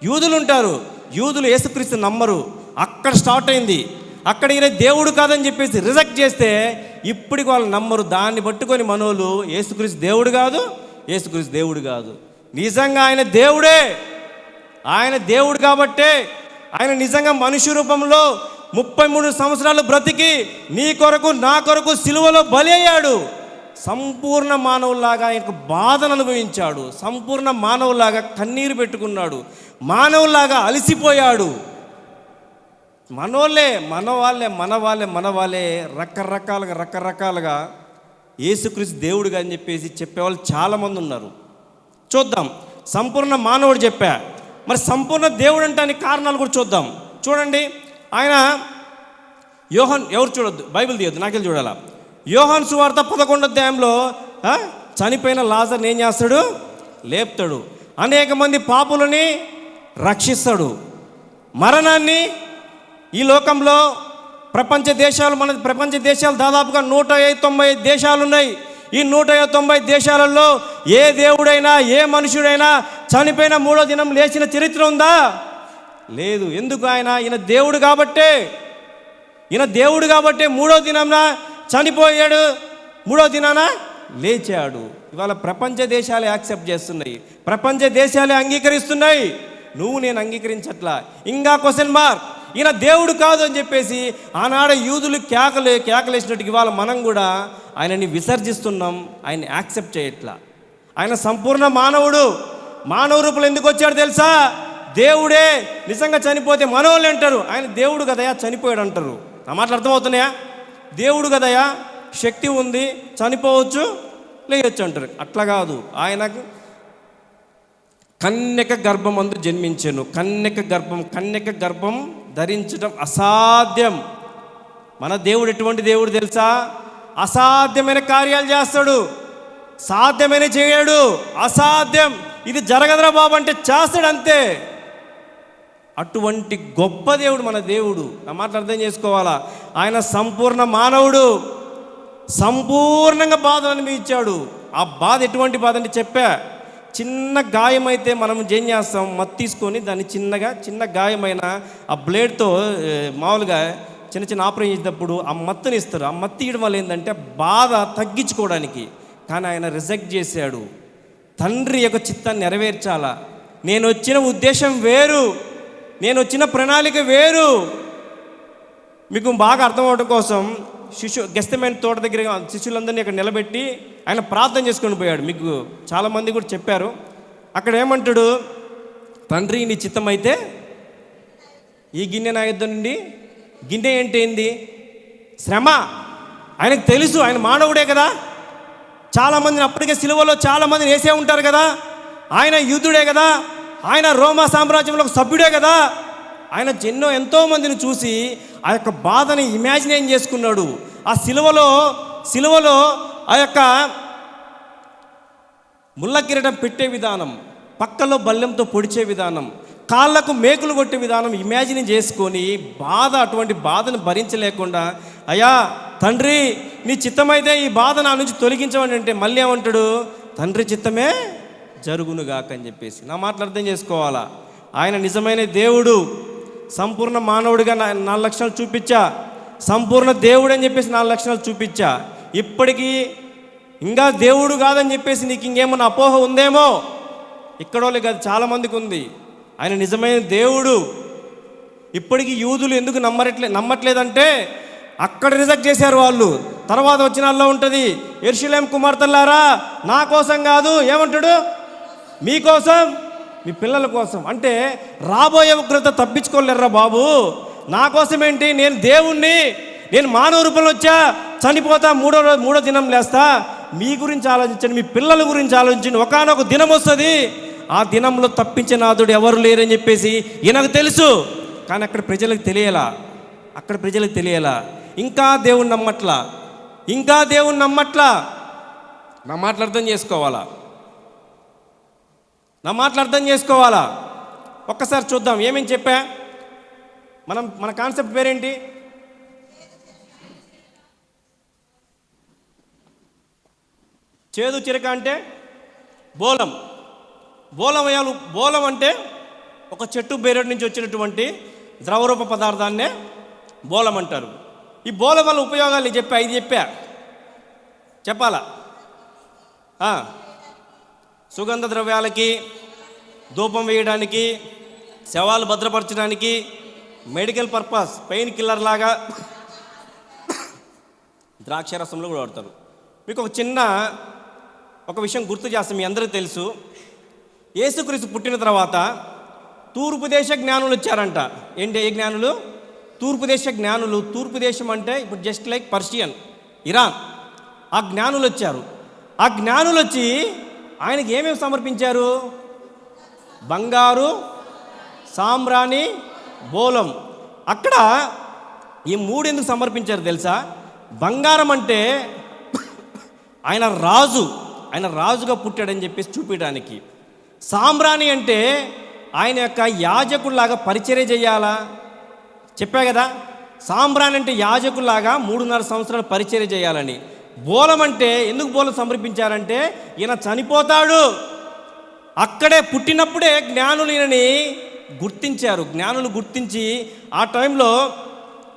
యూదులు ఉంటారు. యూదులు యేసుక్రీస్తు నమ్మరు. అక్కడ స్టార్ట్ అయింది. అక్కడ ఈయన దేవుడు కాదని చెప్పేసి రిజెక్ట్ చేస్తే ఇప్పటికి వాళ్ళు నమ్మరు. దాన్ని పట్టుకొని మనోళ్ళు యేసుక్రీస్తు దేవుడు కాదు. నిజంగా ఆయన దేవుడే. ఆయన దేవుడు కాబట్టే ఆయన నిజంగా మనుష్య రూపంలో 33 సంవత్సరాలు బ్రతికి నీ కొరకు నా కొరకు సిలువలో బలి అయ్యాడు. సంపూర్ణ మానవులాగా ఆయనకు బాధను అనుభవించాడు. సంపూర్ణ మానవులాగా కన్నీరు పెట్టుకున్నాడు. మానవులాగా అలసిపోయాడు. మన వాళ్ళే రకరకాలుగా యేసుక్రీస్తు దేవుడుగా అని చెప్పేసి చెప్పేవాళ్ళు చాలామంది ఉన్నారు. చూద్దాం. సంపూర్ణ మానవుడు చెప్పా, మరి సంపూర్ణ దేవుడు అంటానికి కారణాలు కూడా చూద్దాం. చూడండి, ఆయన యోహాన్, ఎవరు చూడొద్దు, బైబిల్ తీయొద్దు, నాకెళ్ళి చూడాలా. యోహాన్ సువార్త 11వ అధ్యాయంలో చనిపోయిన లాజర్ని ఏం చేస్తాడు? లేపుతాడు. అనేక మంది పాపులని రక్షిస్తాడు. మరణాన్ని ఈ లోకంలో ప్రపంచ దేశాలు దాదాపుగా 190 దేశాలు ఉన్నాయి. ఈ 190 దేశాలలో ఏ దేవుడైనా ఏ మనుషుడైనా చనిపోయిన 3వ దినం లేచిన చరిత్ర ఉందా? లేదు. ఎందుకు? ఈయన దేవుడు కాబట్టే 3వ దినాన చనిపోయాడు, 3వ దినాన లేచాడు. ఇవాళ ప్రపంచ దేశాలే యాక్సెప్ట్ చేస్తున్నాయి, ప్రపంచ దేశాలే అంగీకరిస్తున్నాయి. నువ్వు నేను అంగీకరించట్లా. ఇంకా క్వశ్చన్ మార్క్. ఈయన దేవుడు కాదు అని చెప్పేసి ఆనాడు యూదులు కేకలేసినట్టుగా ఇవాళ మనం కూడా ఆయనని విసర్జిస్తున్నాం, ఆయన్ని యాక్సెప్ట్ చేయట్లా. ఆయన సంపూర్ణ మానవుడు. మానవ రూపంలో ఎందుకు వచ్చాడు తెలుసా? దేవుడే. నిజంగా చనిపోతే మనోళ్ళు అంటారు, ఆయన దేవుడు కదయా చనిపోయాడు అంటారు. నా మాటలు అర్థమవుతున్నాయా? దేవుడు కదయా, శక్తి ఉంది, చనిపోవచ్చు, లేయొచ్చు అంటారు. అట్లా కాదు. ఆయనకు కన్యక గర్భమందు జన్మించెను. కన్యక గర్భం ధరించడం అసాధ్యం. మన దేవుడు ఎటువంటి దేవుడు తెలుసా? అసాధ్యమైన కార్యాలు చేస్తాడు, సాధ్యమైన చేయడు. అసాధ్యం, ఇది జరగదురా బాబు అంటే చేస్తాడు అంతే. అటువంటి గొప్ప దేవుడు మన దేవుడు. నా మాటలు అర్థం చేసుకోవాలా? ఆయన సంపూర్ణ మానవుడు, సంపూర్ణంగా బాధ అనుభవించాడు. ఆ బాధ ఎటువంటి బాధ అంటే చెప్పా, చిన్న గాయం అయితే మనం ఏం చేస్తాం, మత్తు తీసుకొని దాన్ని చిన్న గాయమైన ఆ బ్లేడ్తో మామూలుగా చిన్న ఆపరేషన్ చేసేటప్పుడు ఆ మత్తుని ఇస్తారు. ఆ మత్తు ఇవ్వడం వల్ల ఏంటంటే బాధ తగ్గించుకోవడానికి. కానీ ఆయన రిజెక్ట్ చేశాడు. తండ్రి యొక్క చిత్తాన్ని నెరవేర్చాలా. నేను వచ్చిన ఉద్దేశం వేరు, నేను వచ్చిన ప్రణాళిక వేరు. మీకు బాగా అర్థం అవడం కోసం గెస్తెమనే తోట దగ్గర శిష్యులందరినీ అక్కడ నిలబెట్టి ఆయన ప్రార్థన చేసుకొని పోయాడు. మీకు చాలామంది కూడా చెప్పారు. అక్కడ ఏమంటాడు, తండ్రి నీ చిత్తం అయితే ఈ గిన్నె నా యుద్ధం నుండి. గిన్నె అంటే ఏంది? శ్రమ. ఆయనకు తెలుసు, ఆయన మానవుడే కదా. చాలామందిని అప్పటికే సిలువలో చాలామందిని వేసే ఉంటారు కదా. ఆయన యూదుడే కదా, ఆయన రోమా సామ్రాజ్యంలో ఒక సభ్యుడే కదా. ఆయన ఎంతోమందిని చూసి ఆ యొక్క బాధని ఇమాజినేట్ చేసుకున్నాడు. ఆ సిలువలో ఆ యొక్క ముళ్ళ కిరీటం పెట్టే విధానం, పక్కలో బల్లెంతో పొడిచే విధానం, కాళ్ళకు మేకులు కొట్టే విధానం ఇమాజిన్ చేసుకొని అటువంటి బాధను భరించలేకుండా, అయ్యా తండ్రి నీ చిత్తమైతే ఈ బాధ నా నుంచి తొలగించమని అంటే మళ్ళీ ఏమంటాడు, తండ్రి చిత్తమే జరుగునుగాక అని చెప్పేసి. నా మాటలు అర్థం చేసుకోవాలా? ఆయన నిజమైన దేవుడు, సంపూర్ణ మానవుడిగా 4 లక్షణాలు చూపించా, సంపూర్ణ దేవుడు అని చెప్పేసి 4 లక్షణాలు చూపించా. ఇప్పటికీ ఇంకా దేవుడు కాదని చెప్పేసి నీకు ఇంకేమన్నా అపోహ ఉందేమో. ఇక్కడోళ్ళే కాదు, చాలామందికి ఉంది. ఆయన నిజమైన దేవుడు. ఇప్పటికీ యూదులు ఎందుకు నమ్మట్లేదంటే అక్కడ రిజెక్ట్ చేశారు వాళ్ళు. తర్వాత వచ్చిన వాళ్ళలో ఉంటుంది, యెరూషలేము కుమార్తెలారా నా కోసం కాదు, ఏమంటాడు, మీకోసం మీ పిల్లల కోసం. అంటే రాబోయే ఉగ్రత తప్పించుకోలేర్రా బాబు. నా కోసం ఏంటి, నేను దేవుణ్ణి, నేను మానవ రూపంలో వచ్చా, చనిపోతా, మూడో దినం లేస్తా. మీ గురించి ఆలోచించండి, మీ పిల్లల గురించి ఆలోచించండి. ఒకానొక దినం వస్తుంది, ఆ దినంలో తప్పించే నాథుడు ఎవరు లేరని చెప్పేసి ఈయనకు తెలుసు. కానీ అక్కడ ప్రజలకు తెలియాలా. ఇంకా దేవుణ్ణి నమ్మట్లా. నా మాటలు అర్థం చేసుకోవాలా? ఒక్కసారి చూద్దాం ఏమేం చెప్పా. మన కాన్సెప్ట్ పేరేంటి? చేదు చిరక అంటే బోలం అంటే ఒక చెట్టు బేరెడు నుంచి వచ్చినటువంటి ద్రవరూప పదార్థాన్నే బోలం అంటారు. ఈ బోలం వల్ల ఉపయోగాలు చెప్పా, 5 చెప్పాలా? సుగంధ ద్రవ్యాలకి, ధూపం వేయడానికి, శవాలు భద్రపరచడానికి, మెడికల్ పర్పస్, పెయిన్ కిల్లర్ లాగా, ద్రాక్షరసంలో కూడా వాడతారు. మీకు ఒక విషయం గుర్తు చేస్తాం. మీ అందరికీ తెలుసు, యేసుక్రీస్తు పుట్టిన తర్వాత తూర్పు దేశ జ్ఞానులు వచ్చారంట. ఏంటి ఏ జ్ఞానులు? తూర్పు దేశ జ్ఞానులు. తూర్పు దేశం అంటే ఇప్పుడు జస్ట్ లైక్ పర్షియన్, ఇరాన్. ఆ జ్ఞానులు వచ్చారు. ఆ జ్ఞానులు వచ్చి ఆయనకి ఏమేమి సమర్పించారు? బంగారు, సాంబ్రాణి, బోలం. అక్కడ ఈ 3 ఎందుకు సమర్పించారు తెలుసా? బంగారం అంటే ఆయన రాజుగా పుట్టాడని చెప్పేసి చూపించడానికి. సాంబ్రాణి అంటే ఆయన యొక్క యాజకుల్లాగా పరిచర్య చేయాలా? చెప్పా కదా, సాంబ్రాణి అంటే యాజకుల్లాగా 3.5 సంవత్సరాలు పరిచర్య చేయాలని. బోలం అంటే ఎందుకు బోలం సమర్పించారంటే ఈయన చనిపోతాడు. అక్కడే పుట్టినప్పుడే జ్ఞానులు ఈయనని గుర్తించారు. జ్ఞానులు గుర్తించి ఆ టైంలో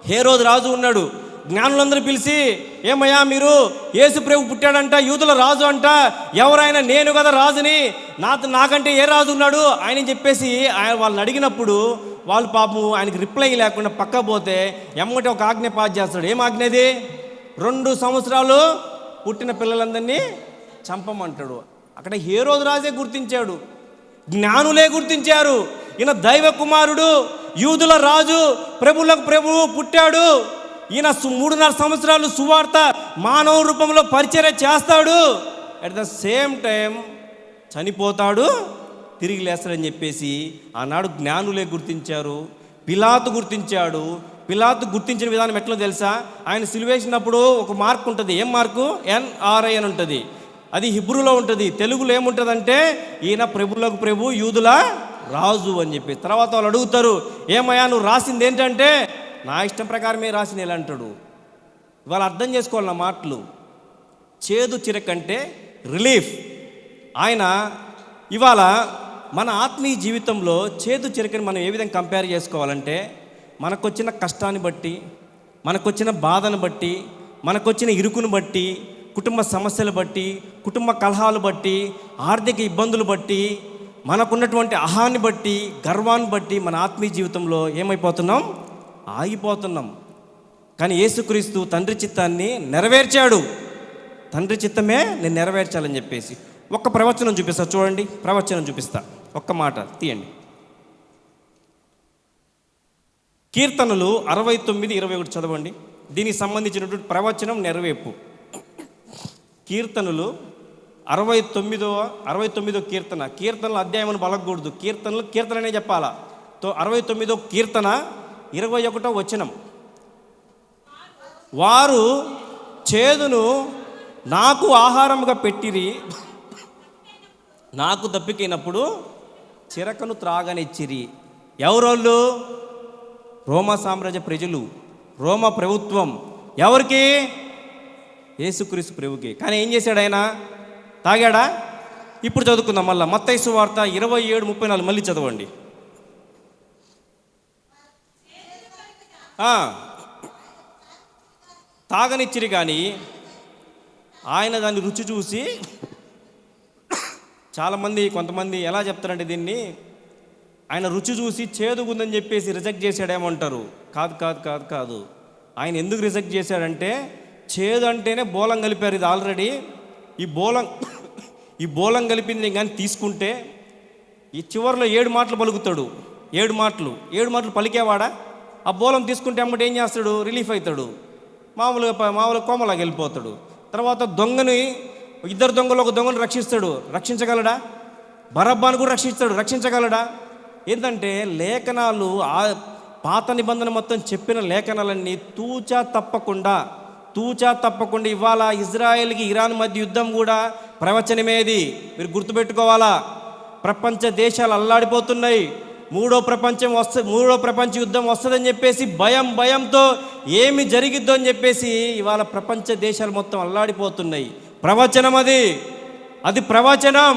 హేరోదు రాజు ఉన్నాడు. జ్ఞానులందరూ పిలిచి, ఏమయ్యా మీరు యేసు ప్రభు పుట్టాడంట, యూదుల రాజు అంట, ఎవరైనా నేను కదా రాజుని, నాకంటే ఏ రాజు ఉన్నాడు ఆయన చెప్పేసి ఆయన వాళ్ళని అడిగినప్పుడు వాళ్ళు పాపము ఆయనకి రిప్లై లేకుండా పక్క పోతే ఎమ్మటి ఒక ఆజ్ఞ పాస్ చేస్తాడు. ఏం ఆజ్ఞది? 2 సంవత్సరాలు పుట్టిన పిల్లలందరినీ చంపమంటాడు. అక్కడ హేరోదు రాజే గుర్తించాడు, జ్ఞానులే గుర్తించారు, ఈయన దైవ కుమారుడు, యూదుల రాజు, ప్రభువులకు ప్రభువు పుట్టాడు, ఈయన 3.5 సంవత్సరాలు సువార్త మానవ రూపంలో పరిచర్య చేస్తాడు, అట్ ద సేమ్ టైం చనిపోతాడు, తిరిగి లేస్తాడని చెప్పేసి ఆనాడు జ్ఞానులే గుర్తించారు. పిలాతు గుర్తించాడు. పిలాతు గుర్తించిన విధానం ఎట్లా తెలుసా? ఆయన సిలువేసినప్పుడు ఒక మార్క్ ఉంటుంది. ఏం మార్కు? NRI అని ఉంటుంది. అది హిబ్రూలో ఉంటుంది. తెలుగులో ఏముంటుందంటే ఈయన ప్రభువులకు ప్రభు, యూదుల రాజు అని చెప్పి. తర్వాత వాళ్ళు అడుగుతారు, ఏమయ్యా నువ్వు రాసింది ఏంటంటే, నా ఇష్టం ప్రకారమే రాసిన ఎలా అంటాడు. ఇవాళ అర్థం చేసుకోవాలి నా మాటలు. చేదు చిరకంటే రిలీఫ్. ఆయన ఇవాళ మన ఆత్మీయ జీవితంలో చేదు చిరకని మనం ఏ విధంగా కంపేర్ చేసుకోవాలంటే, మనకొచ్చిన కష్టాన్ని బట్టి, మనకొచ్చిన బాధను బట్టి, మనకొచ్చిన ఇరుకును బట్టి, కుటుంబ సమస్యలు బట్టి, కుటుంబ కలహాలు బట్టి, ఆర్థిక ఇబ్బందులు బట్టి, మనకున్నటువంటి అహాన్ని బట్టి, గర్వాన్ని బట్టి మన ఆత్మీయ జీవితంలో ఏమైపోతున్నాం? ఆగిపోతున్నాం. కానీ యేసుక్రీస్తు తండ్రి చిత్తాన్ని నెరవేర్చాడు. తండ్రి చిత్తమే నేను నెరవేర్చాలని చెప్పేసి ఒక్క ప్రవచనం చూపిస్తా. చూడండి, ప్రవచనం చూపిస్తా. ఒక్క మాట తీయండి. కీర్తనలు 69:21 చదవండి. దీనికి సంబంధించినటువంటి ప్రవచనం నెరవేర్పు. కీర్తనలు 69వ కీర్తన. కీర్తనలు అధ్యాయం పలకూడదు, కీర్తననే చెప్పాలా. 69వ కీర్తన 21వ వచనం. వారు చేదును నాకు ఆహారముగా పెట్టిరి, నాకు దప్పికైనప్పుడు చిరకను త్రాగనిచ్చిరి. ఎవరోళ్ళు? రోమా సామ్రాజ్య ప్రజలు, రోమా ప్రభుత్వం. ఎవరికి? యేసుక్రీస్తు ప్రభుకి. కానీ ఏం చేశాడు ఆయన? తాగాడా? ఇప్పుడు చదువుకుందాం మళ్ళీ. మత్తయి సువార్త 27:34 మళ్ళీ చదవండి. తాగనిచ్చిరి కానీ ఆయన దాన్ని రుచి చూసి, చాలామంది కొంతమంది ఎలా చెప్తారంటే దీన్ని, ఆయన రుచి చూసి చేదుగుందని చెప్పేసి రిజెక్ట్ చేశాడేమంటారు. కాదు కాదు కాదు కాదు. ఆయన ఎందుకు రిజెక్ట్ చేశాడంటే, చేదు అంటేనే బోలం కలిపారు. ఇది ఆల్రెడీ ఈ బోలం కలిపింది కానీ తీసుకుంటే ఈ చివరిలో 7 మాటలు పలుకుతాడు. 7 మాటలు పలికేవాడా? ఆ బోలం తీసుకుంటే అమ్మటి ఏం చేస్తాడు? రిలీఫ్ అవుతాడు. మామూలుగా కోమలాగా వెళ్ళిపోతాడు. తర్వాత దొంగని, 2 దొంగలు ఒక దొంగను రక్షిస్తాడు. రక్షించగలడా? బరబ్బాను కూడా రక్షించగలడా? ఏంటంటే లేఖనాలు, ఆ పాత నిబంధన మొత్తం చెప్పిన లేఖనాలన్నీ తూచా తప్పకుండా ఇవాళ ఇజ్రాయెల్కి ఇరాన్ మధ్య యుద్ధం కూడా ప్రవచనమేది. మీరు గుర్తుపెట్టుకోవాలా. ప్రపంచ దేశాలు అల్లాడిపోతున్నాయి. మూడో ప్రపంచ యుద్ధం వస్తుందని చెప్పేసి భయంతో ఏమి జరిగిద్దో అని చెప్పేసి ఇవాళ ప్రపంచ దేశాలు మొత్తం అల్లాడిపోతున్నాయి. ప్రవచనం అది ప్రవచనం.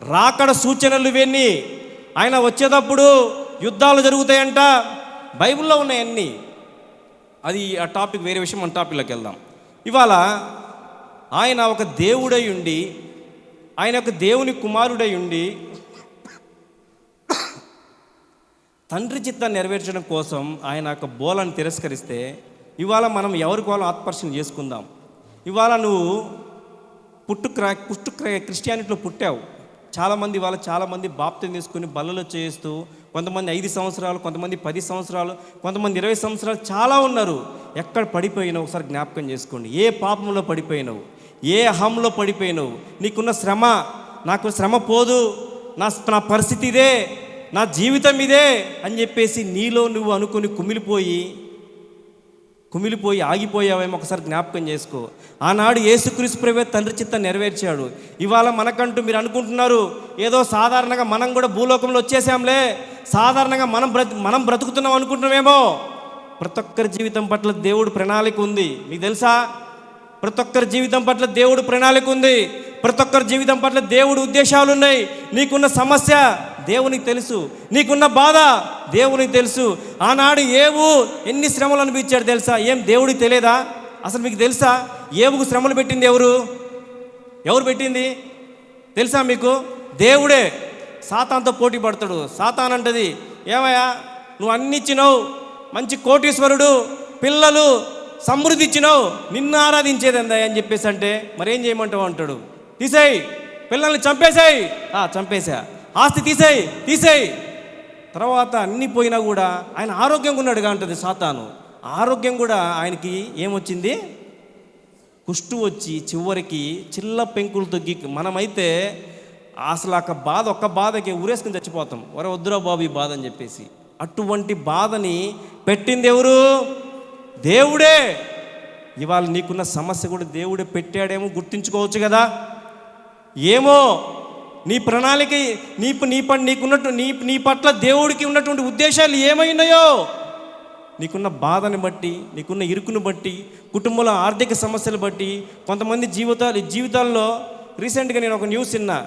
రాకడ సూచనలు ఇవన్నీ. ఆయన వచ్చేటప్పుడు యుద్ధాలు జరుగుతాయంట, బైబిల్లో ఉన్నాయన్నీ. అది ఆ టాపిక్ వేరే విషయం, మన టాపిక్లోకి వెళ్దాం. ఇవాళ ఆయన ఒక దేవుడై ఉండి, ఆయన ఒక దేవుని కుమారుడై ఉండి తండ్రి చిత్తాన్ని నెరవేర్చడం కోసం ఆయన యొక్క బోలాన్ని తిరస్కరిస్తే, ఇవాళ మనం ఎవరికి వాళ్ళు ఆత్మపరిశీలన చేసుకుందాం. ఇవాళ నువ్వు క్రిస్టియానిటీలో పుట్టావు. చాలామంది బాప్తిజం తీసుకుని బల్లలో చేస్తూ, కొంతమంది 5 సంవత్సరాలు, కొంతమంది 10 సంవత్సరాలు, కొంతమంది 20 సంవత్సరాలు చాలా ఉన్నారు. ఎక్కడ పడిపోయినావు ఒకసారి జ్ఞాపకం చేసుకోండి. ఏ పాపంలో పడిపోయినావు? ఏ అహంలో పడిపోయినావు? నీకున్న శ్రమ, నాకు శ్రమ పోదు, నా పరిస్థితి ఇదే, నా జీవితం ఇదే అని చెప్పేసి నీలో నువ్వు అనుకుని కుమిలిపోయి కుమిలిపోయి ఆగిపోయావేమో ఒకసారి జ్ఞాపకం చేసుకో. ఆనాడు యేసుక్రీస్తు ప్రభువే తండ్రి చిత్తం నెరవేర్చాడు. ఇవాళ మనకంటూ మీరు అనుకుంటున్నారు ఏదో సాధారణంగా మనం కూడా భూలోకంలో వచ్చేసాంలే, సాధారణంగా మనం బ్రతుకుతున్నాం అనుకుంటున్నామేమో. ప్రతి ఒక్కరి జీవితం పట్ల దేవుడు ప్రణాళిక ఉంది. మీకు తెలుసా? ప్రతి ఒక్కరి జీవితం పట్ల దేవుడు ప్రణాళిక ఉంది. ప్రతి ఒక్కరి జీవితం పట్ల దేవుడు ఉద్దేశాలు ఉన్నాయి. నీకున్న సమస్య దేవునికి తెలుసు, నీకున్న బాధ దేవునికి తెలుసు. ఆనాడు ఏవు ఎన్ని శ్రమలు అనిపించాడు తెలుసా? ఏం దేవుడికి తెలియదా? అసలు మీకు తెలుసా ఏవుకు శ్రమలు పెట్టింది ఎవరు పెట్టింది తెలుసా మీకు? దేవుడే. సాతాన్తో పోటీ పడతాడు. సాతాన్ అంటది, ఏమయ్యా నువ్వు అన్ని ఇచ్చినావు, మంచి కోటీశ్వరుడు, పిల్లలు, సమృద్ధి ఇచ్చినావు, నిన్ను ఆరాధించేది ఎందా అని చెప్పేసి అంటే మరేం చేయమంటావు అంటాడు. తీసేయి, పిల్లల్ని చంపేసాయి, చంపేసా, ఆస్తి తీసేయి. తర్వాత అన్నీ పోయినా కూడా ఆయన ఆరోగ్యంగా ఉన్నాడుగా అంటుంది సాతాను. ఆరోగ్యం కూడా ఆయనకి ఏమొచ్చింది? కుష్టు వచ్చి చివరికి చిల్ల పెంకులతో మనమైతే అసలు ఒక్క బాధకి ఊరేసుకుని చచ్చిపోతాం. వద్దురా బాబు ఈ బాధ అని చెప్పేసి. అటువంటి బాధని పెట్టింది ఎవరు? దేవుడే. ఇవాళ నీకున్న సమస్య కూడా దేవుడే పెట్టాడేమో గుర్తించుకోవచ్చు కదా. ఏమో నీ ప్రణాళిక నీ పట్ల దేవుడికి ఉన్నటువంటి ఉద్దేశాలు ఏమైనాయో, నీకున్న బాధని బట్టి, నీకున్న ఇరుకును బట్టి, కుటుంబంలో ఆర్థిక సమస్యలు బట్టి, కొంతమంది జీవితాల్లో రీసెంట్గా నేను ఒక న్యూస్ విన్నా.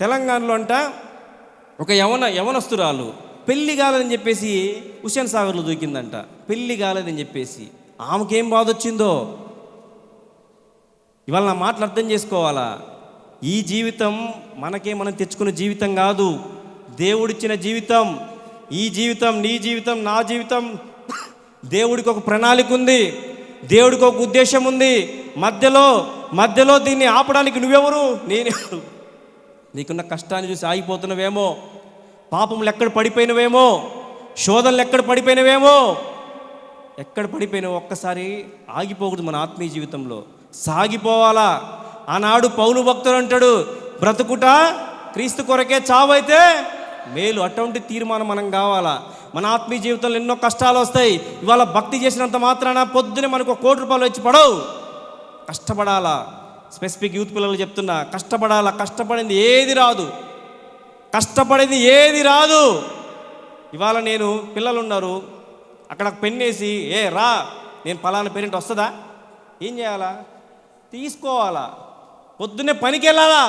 తెలంగాణలో అంట ఒక యవనస్తురాలు పెళ్లి కాలేదని చెప్పేసి హుస్సేన్ సాగర్లో దూకిందంట. పెళ్లి కాలేదని చెప్పేసి ఆమెకేం బాధ వచ్చిందో. ఇవాళ నా మాటలు అర్థం చేసుకోవాలా. ఈ జీవితం మనం తెచ్చుకున్న జీవితం కాదు, దేవుడిచ్చిన జీవితం. ఈ జీవితం, నీ జీవితం, నా జీవితం, దేవుడికి ఒక ప్రణాళిక ఉంది, దేవుడికి ఒక ఉద్దేశం ఉంది. మధ్యలో దీన్ని ఆపడానికి నువ్వెవరు? నేనెవరు? నీకున్న కష్టాన్ని చూసి ఆగిపోతున్నవేమో, పాపములు ఎక్కడ పడిపోయినవేమో, శోధనలు ఎక్కడ పడిపోయినవేమో, ఎక్కడ పడిపోయినావో ఒక్కసారి ఆగిపోకూడదు. మన ఆత్మీయ జీవితంలో సాగిపోవాలా. ఆనాడు పౌలు భక్తుడు అంటాడు, బ్రతుకుట క్రీస్తు కొరకే, చావైతే మేలు. అటువంటి తీర్మానం మనం కావాలా. మన ఆత్మీయ జీవితంలో ఎన్నో కష్టాలు వస్తాయి. ఇవాళ భక్తి చేసినంత మాత్రాన పొద్దునే మనకు ₹1 కోటి వచ్చి పడవు. కష్టపడాలా. స్పెసిఫిక్ యూత్ పిల్లలు చెప్తున్నా, కష్టపడాలా. కష్టపడింది ఏది రాదు. ఇవాళ నేను పిల్లలు ఉన్నారు, అక్కడ పెన్నేసి రా నేను పలానా పేరెంట్ వస్తుందా? ఏం చేయాలా? తీసుకోవాలా. పొద్దున్నే పనికి వెళ్ళాలా,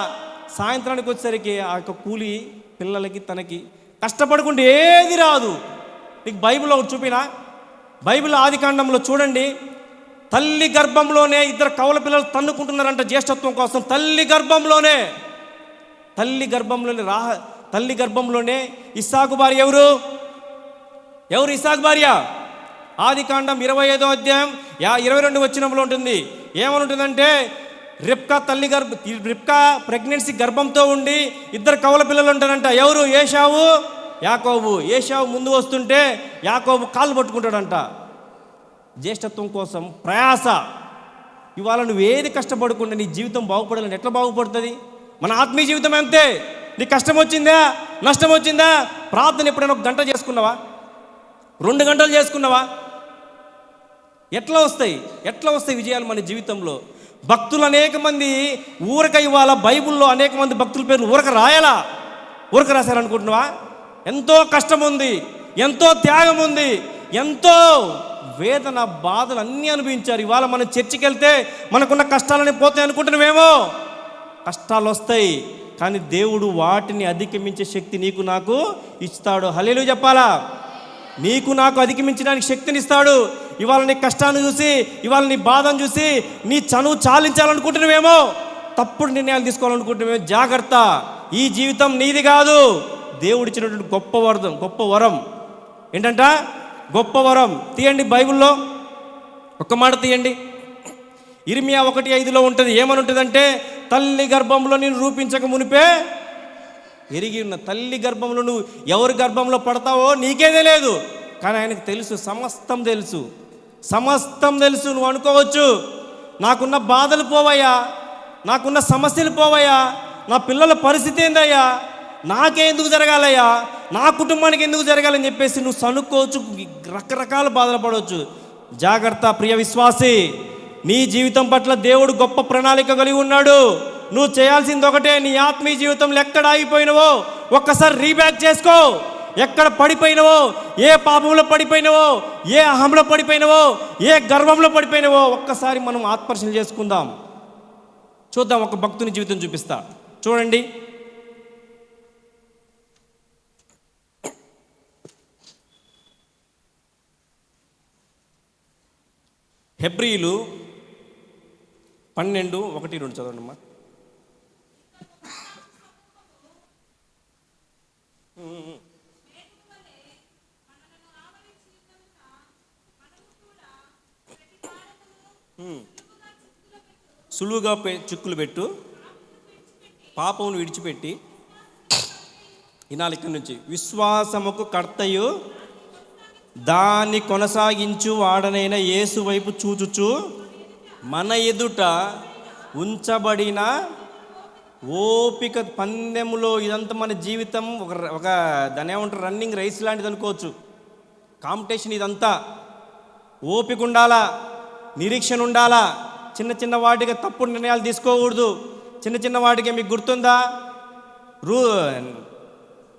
సాయంత్రానికి వచ్చేసరికి ఆ యొక్క కూలి పిల్లలకి తనకి. కష్టపడుకుంటే ఏది రాదు. నీకు బైబిల్లో చూపినా, బైబిల్ ఆదికాండంలో చూడండి, తల్లి గర్భంలోనే 2 కవల పిల్లలు తన్నుకుంటున్నారంట జ్యేష్ఠత్వం కోసం. తల్లి గర్భంలోనే ఇస్సాకు భార్య ఎవరు ఇస్సాకు భార్య? ఆదికాండం 25వ అధ్యాయం 22 వచనంలో ఉంటుంది. ఏమని ఉంటుందంటే, రిబ్కా ప్రెగ్నెన్సీ గర్భంతో ఉండి 2 కవల పిల్లలు ఉంటారంట. ఎవరు? ఏశావు, యాకోబు. ఏశావు ముందు వస్తుంటే యాకోబు కాళ్ళు పట్టుకుంటాడంట. జ్యేష్ఠత్వం కోసం ప్రయాస. ఇవాళ నువ్వు ఏది కష్టపడకుండా నీ జీవితం బాగుపడాలని ఎట్లా బాగుపడుతుంది? మన ఆత్మీయ జీవితం అంతే. నీ కష్టం వచ్చిందా, నష్టం వచ్చిందా, ప్రార్థన ఎప్పుడైనా 1 గంట చేసుకున్నావా? 2 గంటలు చేసుకున్నావా? ఎట్లా వస్తాయి విజయాలు మన జీవితంలో? భక్తులు అనేక మంది ఇవాళ బైబిల్లో అనేక మంది భక్తుల పేర్లు ఊరక రాశారనుకుంటున్నావా? ఎంతో కష్టం ఉంది, ఎంతో త్యాగం ఉంది, ఎంతో వేదన బాధలు అన్నీ అనుభవించారు. ఇవాళ మనం చర్చికి వెళ్తే మనకున్న కష్టాలని పోతాయి అనుకుంటున్నామేమో. కష్టాలు వస్తాయి, కానీ దేవుడు వాటిని అధిగమించే శక్తి నీకు నాకు ఇస్తాడు. హల్లెలూయా చెప్పాలా? నీకు నాకు అధిగమించడానికి శక్తిని ఇస్తాడు. ఇవాళ నీ కష్టాన్ని చూసి, ఇవాళ నీ బాధను చూసి నీ చనువు చాలించాలనుకుంటున్నావేమో, తప్పుడు నిర్ణయాలు తీసుకోవాలనుకుంటున్నావేమో. జాగ్రత్త. ఈ జీవితం నీది కాదు, దేవుడిచ్చినటువంటి గొప్ప వరం. ఏంటంట? గొప్ప వరం. తీయండి బైబిల్లో ఒక్క మాట తీయండి. ఇర్మియా 1:5లో ఉంటుంది. ఏమని ఉంటుందంటే, తల్లి గర్భంలో నేను రూపించక మునిపే ఎరిగి ఉన్న. తల్లి గర్భంలో నువ్వు ఎవరి గర్భంలో పడతావో నీకే తెలియదు, కానీ ఆయనకు తెలుసు. సమస్తం తెలుసు. నువ్వు అనుకోవచ్చు, నాకున్న బాధలు పోవయ్యా, నాకున్న సమస్యలు పోవయ్యా, నా పిల్లల పరిస్థితి ఏందయ్యా, నాకే ఎందుకు జరగాలయ్యా, నా కుటుంబానికి ఎందుకు జరగాలని చెప్పేసి నువ్వు సనుక్కోవచ్చు, రకరకాల బాధలు పడవచ్చు. జాగ్రత్త ప్రియ విశ్వాసి, నీ జీవితం పట్ల దేవుడు గొప్ప ప్రణాళిక కలిగి ఉన్నాడు. నువ్వు చేయాల్సింది ఒకటే, నీ ఆత్మీయ జీవితంలో ఎక్కడ ఆగిపోయినవో ఒక్కసారి రీబ్యాక్ చేసుకో. ఎక్కడ పడిపోయినవో, ఏ పాపంలో పడిపోయినవో, ఏ అహంలో పడిపోయినవో, ఏ గర్వంలో పడిపోయినవో ఒక్కసారి మనం ఆత్మపరిశీలన చేసుకుందాం. చూద్దాం, ఒక భక్తుని జీవితం చూపిస్తా, చూడండి. హెబ్రీయులు 12:1-2 చదవండమ్మా. సులువుగా చిక్కులు పెట్టు, పాపమును విడిచిపెట్టి, ఈనాడు ఇక్కడి నుంచి విశ్వాసముకు కర్తయు దాన్ని కొనసాగించు వాడనైన యేసు వైపు చూచుచు మన ఎదుట ఉంచబడిన ఓపిక పందెములో. ఇదంతా మన జీవితం ఒక దాని ఏమంటారు, రన్నింగ్ రేస్ లాంటిది అనుకోవచ్చు, కాంపిటీషన్. ఇదంతా ఓపిక ఉండాలా, నిరీక్షణ ఉండాలా. చిన్న చిన్న వాటికి తప్పుడు నిర్ణయాలు తీసుకోకూడదు. చిన్న చిన్న వాటికి మీకు గుర్తుందా,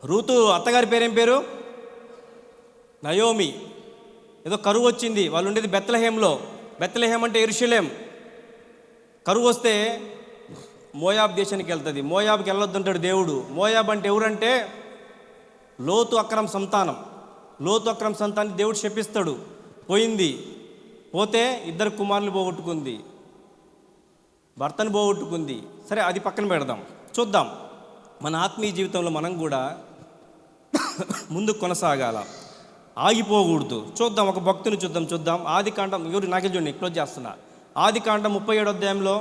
రూతు అత్తగారి పేరేం పేరు? నయోమి. ఏదో కరువు వచ్చింది, వాళ్ళు ఉండేది బెత్లెహేంలో. బెత్లెహేం అంటే యెరూషలేం. కరువు వస్తే మోయాబ్ దేశానికి వెళ్తుంది. మోయాబ్కి వెళ్ళొద్దంటాడు దేవుడు. మోయాబ్ అంటే ఎవరంటే లోతు అక్రమ సంతానం. లోతు అక్రమ సంతాన్ని దేవుడు శపిస్తాడు. పోయింది, పోతే 2 కుమారులు పోగొట్టుకుంది, భర్తను పోగొట్టుకుంది. సరే, అది పక్కన పెడదాం. చూద్దాం, మన ఆత్మీయ జీవితంలో మనం కూడా ముందుకు కొనసాగాల, ఆగిపోకూడదు. చూద్దాం, ఒక భక్తుని చూద్దాం. ఆదికాండం, ఎవరు నాకే చూడండి, క్లోజ్ చేస్తున్నా. ఆదికాండం 37వ అధ్యాయంలో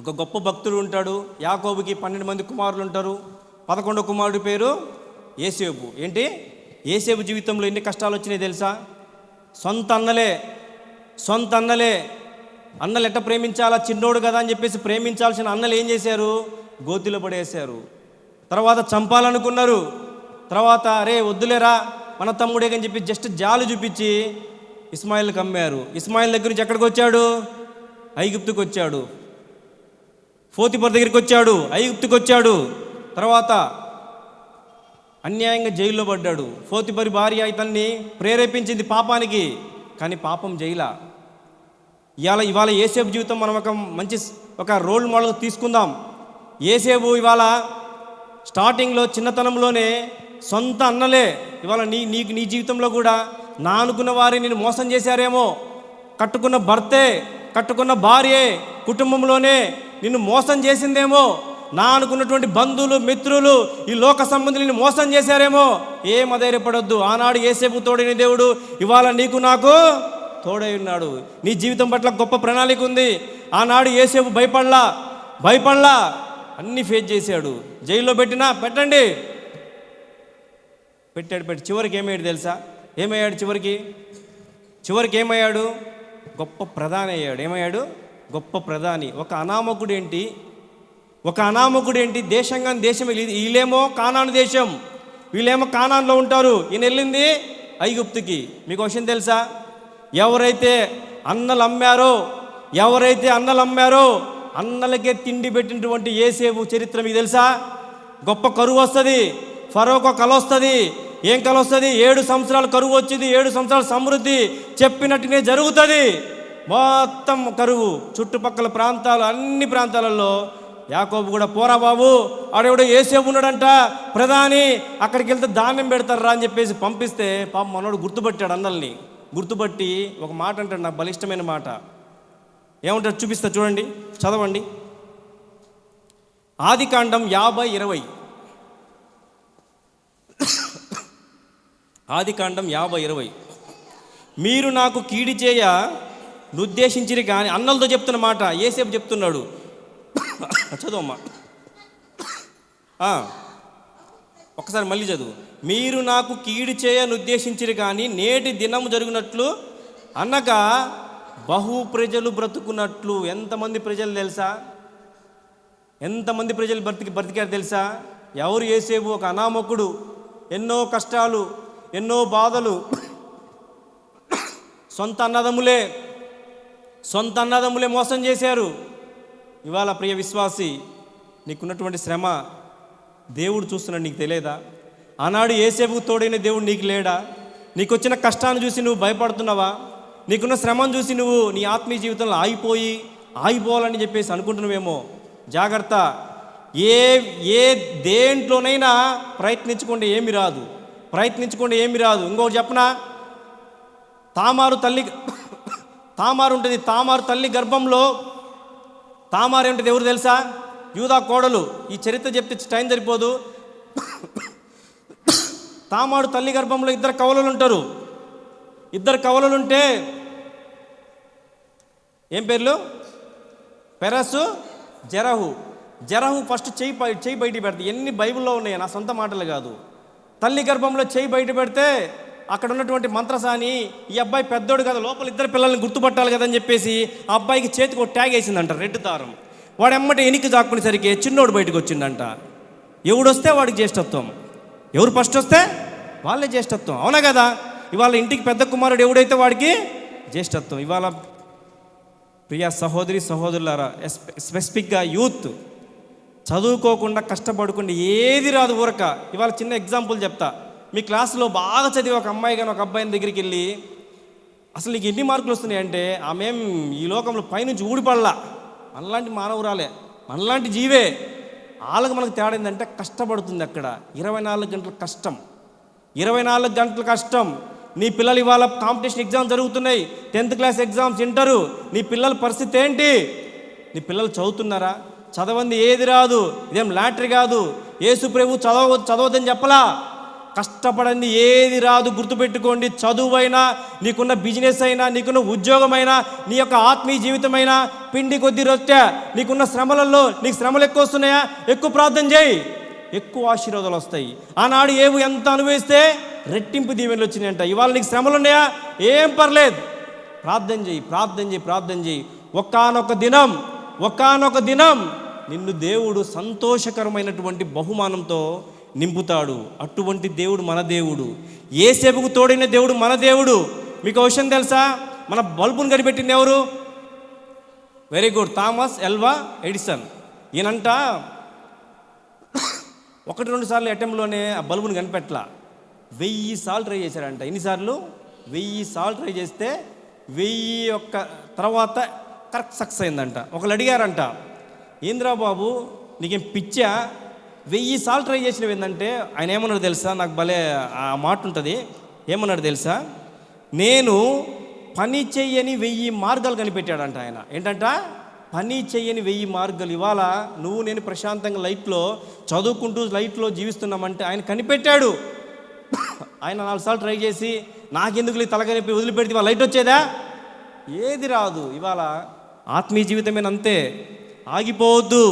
ఒక గొప్ప భక్తుడు ఉంటాడు. యాకోబుకి 12 మంది కుమారులు ఉంటారు. 11వ కుమారుడి పేరు యేసేపు. ఏంటి, యేసేపు జీవితంలో ఎన్ని కష్టాలు వచ్చినాయి తెలుసా? సొంత అన్నలే అన్నలు ఎట్ట ప్రేమించాలా, చిన్నోడు కదా అని చెప్పేసి ప్రేమించాల్సిన అన్నలు ఏం చేశారు? గోతిలో పడేశారు. తర్వాత చంపాలనుకున్నారు. తర్వాత అరే వద్దులేరా మన తమ్ముడే అని చెప్పి జస్ట్ జాలు చూపించి ఇస్మాయిల్కి అమ్మారు. ఇస్మాయిల్ దగ్గర నుంచి ఎక్కడికి వచ్చాడు? ఐగుప్తుకు వచ్చాడు. పోతిఫర్ దగ్గరికి వచ్చాడు, ఐగుప్తుకు వచ్చాడు. తర్వాత అన్యాయంగా జైల్లో పడ్డాడు. పోతిఫర్ భార్య ఇతన్ని ప్రేరేపించింది పాపానికి, కానీ పాపం జైలా. ఇవాళ యేసేపు జీవితం మనం ఒక రోల్ మోడల్ తీసుకుందాం. యేసేపు ఇవాళ స్టార్టింగ్లో చిన్నతనంలోనే సొంత అన్నలే ఇవాళ నీ జీవితంలో కూడా నా అనుకున్న వారి నేను మోసం చేశారేమో, కట్టుకున్న భర్తే, కట్టుకున్న భార్యే, కుటుంబంలోనే నిన్ను మోసం చేసిందేమో, నా అనుకున్నటువంటి బంధువులు, మిత్రులు, ఈ లోక సంబంధులు నిన్ను మోసం చేశారేమో. ఏం అధైర్యపడొద్దు. ఆనాడు యేసేపు తోడైన దేవుడు ఇవాళ నీకు నాకు తోడై ఉన్నాడు. నీ జీవితం పట్ల గొప్ప ప్రణాళిక ఉంది. ఆనాడు యేసేపు భయపడలా, అన్నీ ఫేస్ చేశాడు. జైల్లో పెట్టండి, పెట్టాడు. చివరికి ఏమయ్యాడు తెలుసా? చివరికి ఏమయ్యాడు? గొప్ప ప్రధాని అయ్యాడు. ఏమయ్యాడు? గొప్ప ప్రధాని. ఒక అనామకుడు ఏంటి దేశంగా దేశం. వీళ్ళేమో కానాను దేశం, వీళ్ళేమో కానాన్లో ఉంటారు. ఈయన వెళ్ళింది ఐగుప్తుకి. మీకు విషయం తెలుసా? ఎవరైతే అన్నలు అమ్మారో అన్నలకే తిండి పెట్టినటువంటి యేసేపు చరిత్ర మీకు తెలుసా? గొప్ప కరువు వస్తుంది, ఫరోకో కల వస్తుంది. ఏం కల వస్తుంది? 7 సంవత్సరాలు కరువు వచ్చింది, 7 సంవత్సరాల సమృద్ధి చెప్పినట్టునే జరుగుతుంది. మొత్తం కరువు. చుట్టుపక్కల ప్రాంతాలు, అన్ని ప్రాంతాలలో యాకోబు కూడా పోరా బాబు, ఆడెవడో యేసేపు ఉన్నాడంట ప్రధాని, అక్కడికి వెళ్తే ధాన్యం పెడతారా అని చెప్పేసి పంపిస్తే పాప మనోడు గుర్తుపట్టాడు. అన్నల్ని గుర్తుపట్టి ఒక మాట అంటాడు, నాకు బలిష్టమైన మాట. ఏమంటాడు చూపిస్తా, చూడండి, చదవండి. ఆదికాండం 50:20. ఆదికాండం 50:20. మీరు నాకు కీడి చేయ నుద్దేశించిరి కానీ, అన్నలతో చెప్తున్న మాట యేసేపు చెప్తున్నాడు. చదువమ్మా, ఒక్కసారి మళ్ళీ చదువు. మీరు నాకు కీడు చేయనుద్దేశించిరి కానీ నేటి దినము జరిగినట్లు అనగా బహు ప్రజలు బ్రతుకున్నట్లు. ఎంతమంది ప్రజలు తెలుసా? ఎంతమంది ప్రజలు బ్రతికారు తెలుసా? ఎవరు? యేసేపు ఒక అనామకుడు. ఎన్నో కష్టాలు, ఎన్నో బాధలు, సొంత అన్నదమ్ములే మోసం చేశారు. ఇవాళ ప్రియ విశ్వాసి, నీకున్నటువంటి శ్రమ దేవుడు చూస్తున్నాడు, నీకు తెలియదా? ఆనాడు యేసేపుకు తోడైన దేవుడు నీకు లేడా? నీకు వచ్చిన కష్టాన్ని చూసి నువ్వు భయపడుతున్నావా? నీకున్న శ్రమను చూసి నువ్వు నీ ఆత్మీయ జీవితంలో ఆగిపోవాలని చెప్పేసి అనుకుంటున్నావేమో. జాగ్రత్త. దేంట్లోనైనా ప్రయత్నించుకుంటే ఏమి రాదు. ఇంకొకటి చెప్పనా, తామారు ఉంటుంది. తామారు తల్లి గర్భంలో తామారు ఏమిటి ఎవరు తెలుసా? యూదా కోడలు. ఈ చరిత్ర చెప్తే టైం సరిపోదు. తామారు తల్లి గర్భంలో ఇద్దరు కవలలుంటే ఏం పేర్లు? పెరసు, జరహు ఫస్ట్ చెయ్యి బయట పెడతాయి. ఎన్ని బైబిల్లో ఉన్నాయి, నా సొంత మాటలు కాదు. తల్లి గర్భంలో చెయ్యి బయట పెడితే అక్కడ ఉన్నటువంటి మంత్రసాని, ఈ అబ్బాయి పెద్దోడు కదా, లోపల ఇద్దరు పిల్లల్ని గుర్తుపట్టాలి కదా అని చెప్పేసి ఆ అబ్బాయికి చేతికి ఒక ట్యాగ్ వేసిందంట, రెడ్ దారం. వాడు ఎమ్మటి ఎనికి దాక్కునేసరికి చిన్నోడు బయటకు వచ్చిందంట. ఎవడొస్తే వాడికి జ్యేష్ఠత్వం, ఎవరు ఫస్ట్ వస్తే వాళ్ళే జ్యేష్ఠత్వం. అవునా కదా? ఇవాళ ఇంటికి పెద్ద కుమారుడు ఎవడైతే వాడికి జ్యేష్ఠత్వం. ఇవాళ ప్రియ సహోదరులారా, స్పెసిఫిక్గా యూత్, చదువుకోకుండా కష్టపడకుండా ఏది రాదు ఊరక. ఇవాళ చిన్న ఎగ్జాంపుల్ చెప్తా. మీ క్లాసులో బాగా చదివి ఒక అమ్మాయి కానీ ఒక అబ్బాయిని దగ్గరికి వెళ్ళి, అసలు నీకు ఎన్ని మార్కులు వస్తున్నాయంటే, ఆమెం ఈ లోకంలో పైనుంచి ఊడిపడలా, మనలాంటి మానవురాలే, మనలాంటి జీవే. మనకు తేడా ఏంటంటే కష్టపడుతుంది. అక్కడ 24 గంటల కష్టం. నీ పిల్లలు ఇవాళ కాంపిటీషన్ ఎగ్జామ్స్ జరుగుతున్నాయి, 10th క్లాస్ ఎగ్జామ్స్, ఇంటరు. నీ పిల్లల పరిస్థితి ఏంటి? నీ పిల్లలు చదువుతున్నారా? చదవంది ఏది రాదు. ఇదేం లాటరీ కాదు. యేసు ప్రభు చదవద్దని చెప్పలా. కష్టపడింది ఏది రాదు. గుర్తుపెట్టుకోండి. చదువైనా, నీకున్న బిజినెస్ అయినా, నీకున్న ఉద్యోగమైనా, నీ యొక్క ఆత్మీయ జీవితమైనా పిండి కొద్ది రొట్టె. నీకున్న శ్రమలలో నీకు శ్రమలు ఎక్కువ వస్తున్నాయా? ఎక్కువ ప్రార్థన చేయి, ఎక్కువ ఆశీర్వాదాలు వస్తాయి. ఆనాడు ఏవు ఎంత అనుభవిస్తే రెట్టింపు దీవెనలు వచ్చినాయంట. ఇవాళ నీకు శ్రమలు ఉన్నాయా? ఏం పర్లేదు, ప్రార్థన చేయి. ఒకానొక దినం నిన్ను దేవుడు సంతోషకరమైనటువంటి బహుమానంతో నింపుతాడు. అటువంటి దేవుడు మన దేవుడు. యేసేపుకు తోడైన దేవుడు మన దేవుడు. మీకు విషయం తెలుసా? మన బల్బును కనిపెట్టింది ఎవరు? Very good, Thomas Alva Edison. ఈయనంట 1-2 సార్లు అటెంప్ట్లోనే ఆ బల్బును కనిపెట్టలా. 1000 సార్లు ట్రై చేశాడంట. ఎన్నిసార్లు? 1000 సార్లు ట్రై చేస్తే 1001 తర్వాత కరెక్ట్ సక్సెస్ అయిందంట. ఒకళ్ళు అడిగారంట, ఏంద్రా బాబు నీకేం పిచ్చా, 1000 సార్లు ట్రై చేసినవి ఏంటంటే, ఆయన ఏమన్నాడు తెలుసా? నాకు భలే ఆ మాట ఉంటుంది. ఏమన్నాడు తెలుసా? నేను పని చెయ్యని 1000 మార్గాలు కనిపెట్టాడంట ఆయన. ఏంటంట? పని చెయ్యని 1000 మార్గాలు. ఇవాళ నువ్వు నేను ప్రశాంతంగా లైట్లో చదువుకుంటూ లైట్లో జీవిస్తున్నామంటే ఆయన కనిపెట్టాడు. ఆయన 4 సార్లు ట్రై చేసి నాకెందుకు తలకనిపి వదిలిపెడితే ఇవాళ లైట్ వచ్చేదా? ఏది రాదు. ఇవాళ ఆత్మీయ జీవితమేనంతే. ఆగిపోవద్దు,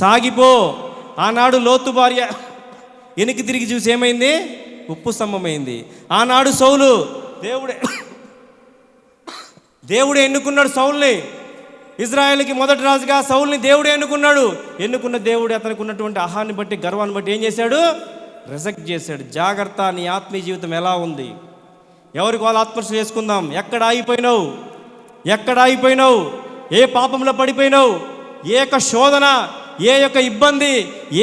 సాగిపో. ఆనాడు లోతు భార్య వెనక్కి తిరిగి చూసి ఏమైంది? ఉప్పు స్తంభమైంది. ఆనాడు సౌలు, దేవుడే ఎన్నుకున్నాడు సౌల్ని. ఇజ్రాయేల్కి మొదటి రాజుగా సౌల్ని దేవుడే ఎన్నుకున్న దేవుడు అతనికి ఉన్నటువంటి ఆహాన్ని బట్టి, గర్వాన్ని బట్టి ఏం చేశాడు? రిజెక్ట్ చేశాడు. జాగ్రత్త, నీ ఆత్మీయ జీవితం ఎలా ఉంది? ఎవరికి వాళ్ళు ఆత్మహత్య చేసుకుందాం. ఎక్కడ ఆగిపోయినావు? ఏ పాపంలో పడిపోయినావు? ఏ యొక్క శోధన, ఏ యొక్క ఇబ్బంది,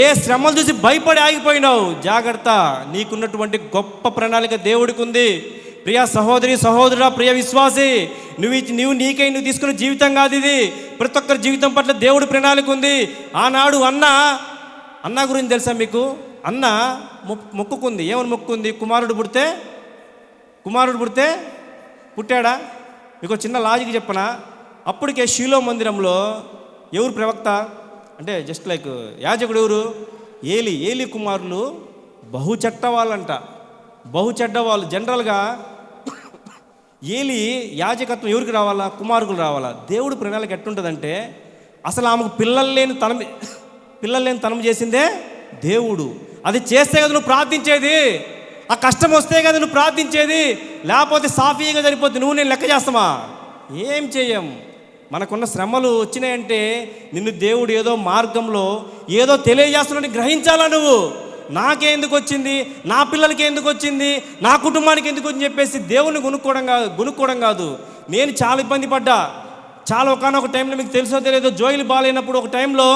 ఏ శ్రమలు చూసి భయపడి ఆగిపోయినావు? జాగ్రత్త, నీకున్నటువంటి గొప్ప ప్రణాళిక దేవుడికి ఉంది. ప్రియ సహోదరుడా, ప్రియ విశ్వాసి, నువ్వు తీసుకున్న జీవితం కాదు ఇది. ప్రతి ఒక్కరి జీవితం పట్ల దేవుడి ప్రణాళిక ఉంది. ఆనాడు అన్న గురించి తెలుసా మీకు? అన్న మొక్కుకుంది. ఏమని మొక్కుకుంది? కుమారుడు పుడితే పుట్టాడా? మీకు చిన్న లాజిక్ చెప్పనా? అప్పటికే షీలో మందిరంలో ఎవరు ప్రవక్త అంటే, జస్ట్ లైక్ యాజకుడు ఎవరు? ఏలి కుమారులు బహుచెడ్డ వాళ్ళు. జనరల్గా ఏలి యాజకత్వం ఎవరికి రావాలా? కుమారుకులు రావాలా? దేవుడు ప్రణాళిక ఎట్టుంటుందంటే, అసలు ఆమెకు పిల్లలు లేని తనం చేసిందే దేవుడు. అది చేస్తే కదా నువ్వు ప్రార్థించేది. ఆ కష్టం వస్తే కదా నువ్వు ప్రార్థించేది. లేకపోతే సాఫీగా సరిపోద్ది. నువ్వు నేను లెక్క చేస్తామా? ఏం చేయం. మనకున్న శ్రమలు వచ్చినాయంటే నిన్ను దేవుడు ఏదో మార్గంలో ఏదో తెలియజేస్తున్నాడని గ్రహించాలా నువ్వు. నాకే ఎందుకు వచ్చింది, నా పిల్లలకి ఎందుకు వచ్చింది, నా కుటుంబానికి ఎందుకు అని చెప్పేసి దేవుని గునుక్కోవడం కాదు. నేను చాలా ఇబ్బంది పడ్డా. చాలా ఒకనొక టైంలో మీకు తెలుసో తెలియదో, జోయిలు బాగాలేనప్పుడు ఒక టైంలో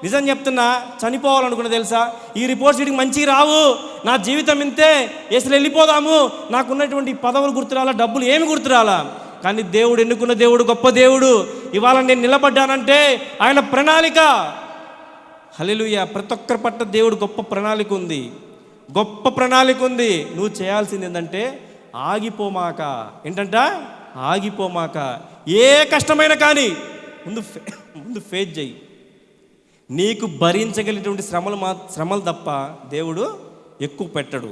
నిజం చెప్తున్నా చనిపోవాలనుకున్నా తెలుసా. ఈ రిపోర్ట్స్ వీటికి మంచిగా రావు, నా జీవితం ఇంతే, అసలు వెళ్ళిపోదాము, నాకున్నటువంటి పదవులు గుర్తురాలా, డబ్బులు ఏమి గుర్తురాలా. కానీ దేవుడు ఎన్నుకున్న దేవుడు గొప్ప దేవుడు. ఇవాళ నేను నిలబడ్డానంటే ఆయన ప్రణాళిక. హల్లెలూయా. ప్రతి ఒక్కరి పట్ల దేవుడు గొప్ప ప్రణాళిక ఉంది, గొప్ప ప్రణాళిక ఉంది. నువ్వు చేయాల్సింది ఏంటంటే ఆగిపోమాక. ఏంటంట? ఆగిపోమాక. ఏ కష్టమైనా కానీ ముందు ఫేస్ చేయి. నీకు భరించగలిగినటువంటి శ్రమలు తప్ప దేవుడు ఎక్కువ పెట్టడు.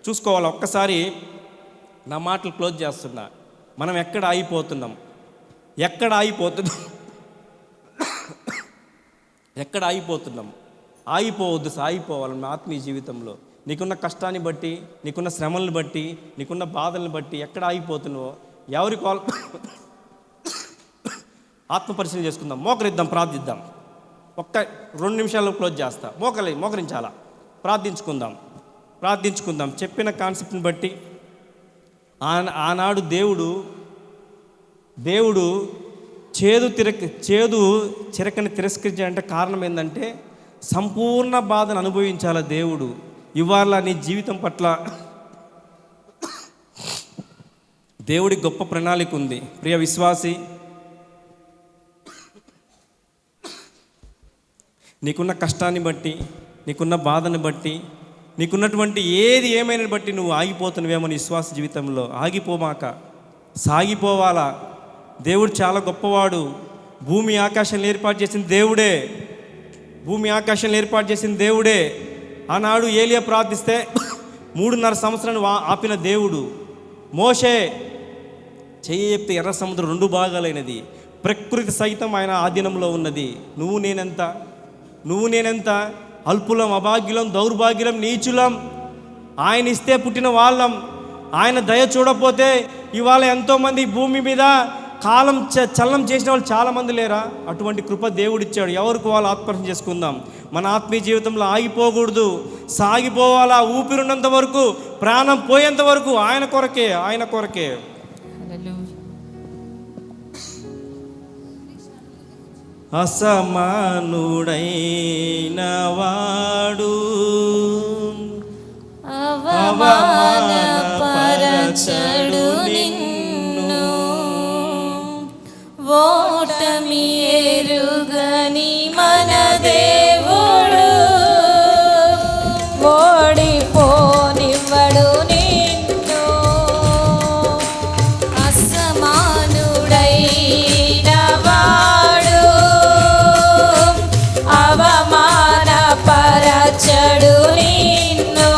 చూసుకోవాలి. ఒక్కసారి నా మాటలు క్లోజ్ చేస్తున్నా. మనం ఎక్కడ ఆగిపోతున్నాం? ఎక్కడ ఆగిపోతున్నాం? ఆగిపోవద్దు, సాగిపోవాలి. మన ఆత్మీయ జీవితంలో నీకున్న కష్టాన్ని బట్టి, నీకున్న శ్రమలను బట్టి, నీకున్న బాధలను బట్టి ఎక్కడ ఆగిపోతున్నావో ఎవరికి ఆత్మపరిశీలన చేసుకుందాం. మోకరిద్దాం, ప్రార్థిద్దాం. ఒక్క 2 నిమిషాల్లో క్లోజ్ చేస్తా. మోకరించాలా, ప్రార్థించుకుందాం. చెప్పిన కాన్సెప్ట్ని బట్టి ఆనాడు దేవుడు చేదు చిరకని తిరస్కరించాలంటే కారణం ఏంటంటే సంపూర్ణ బాధను అనుభవించాల దేవుడు. ఇవాళ నీ జీవితం పట్ల దేవుడి గొప్ప ప్రణాళిక ఉంది. ప్రియ విశ్వాసి, నీకున్న కష్టాన్ని బట్టి, నీకున్న బాధను బట్టి, నీకున్నటువంటి ఏమైనా బట్టి నువ్వు ఆగిపోతున్నావేమో నీ విశ్వాస జీవితంలో. ఆగిపోమాక, సాగిపోవాలా. దేవుడు చాలా గొప్పవాడు. భూమి ఆకాశాన్ని ఏర్పాటు చేసిన దేవుడే. ఆనాడు ఏలియా ప్రార్థిస్తే 3.5 సంవత్సరాలు ఆపిన దేవుడు. మోషే చెయ్యి చెప్తే ఎర్ర సముద్రం 2 భాగాలైనది. ప్రకృతి సైతం ఆయన ఆధీనంలో ఉన్నది. నువ్వు నేనెంత అల్పులం, అభాగ్యులం, దౌర్భాగ్యులం, నీచులం. ఆయన ఇస్తే పుట్టిన వాళ్ళం. ఆయన దయ చూడకపోతే ఇవాళ ఎంతోమంది భూమి మీద కాలం చలనం చేసిన వాళ్ళు చాలామంది లేరా? అటువంటి కృప దేవుడిచ్చాడు. ఎవరికి వాళ్ళు ఆత్మహత్య చేసుకుందాం. మన ఆత్మీయ జీవితంలో ఆగిపోకూడదు, సాగిపోవాలా. ఊపిరున్నంత వరకు, ప్రాణం పోయేంత వరకు ఆయన కొరకే. అసమానుడైన వాడు అవమానపరచడు నిన్ను, ఓటమి ఎరుగని మన దేవుడు ఓడిపోనివ్వడు నిన్ను. అసమానుడైన వాడు అవమానపరచడు నిన్ను,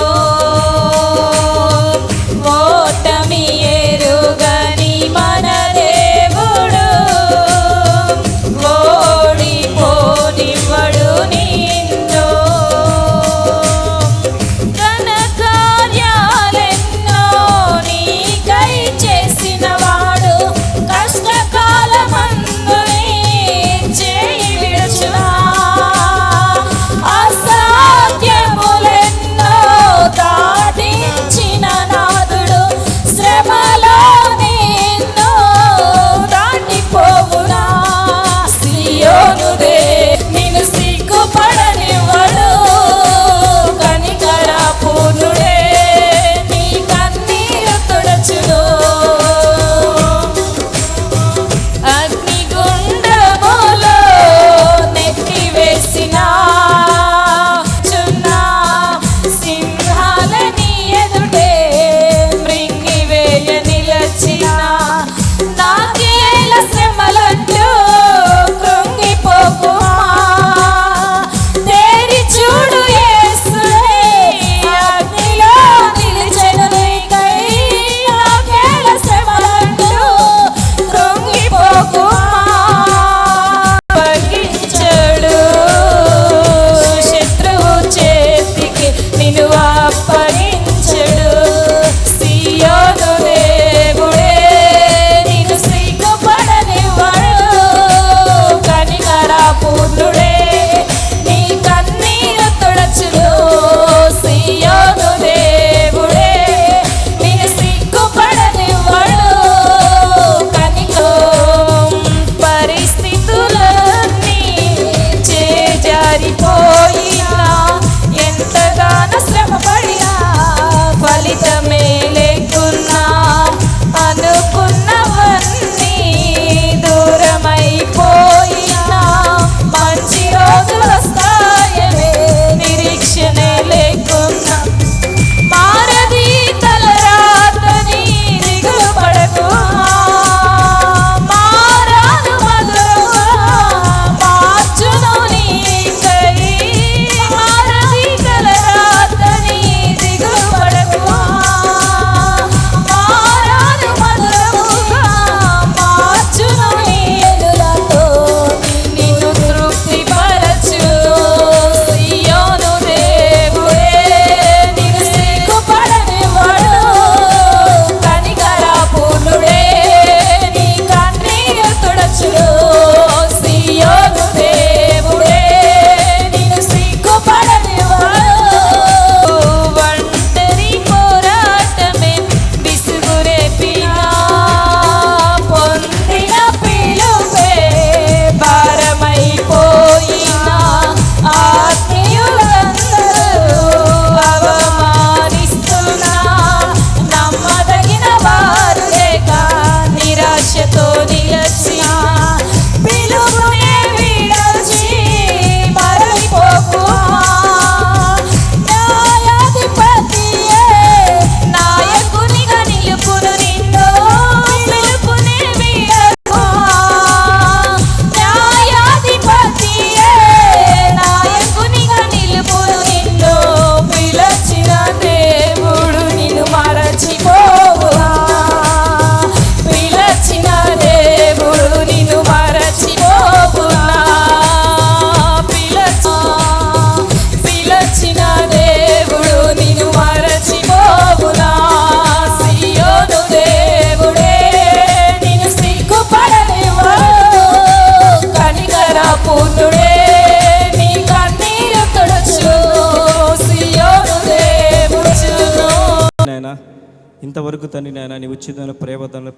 ఇంతవరకు తండ్రి నాయన నీ ఉచితమైన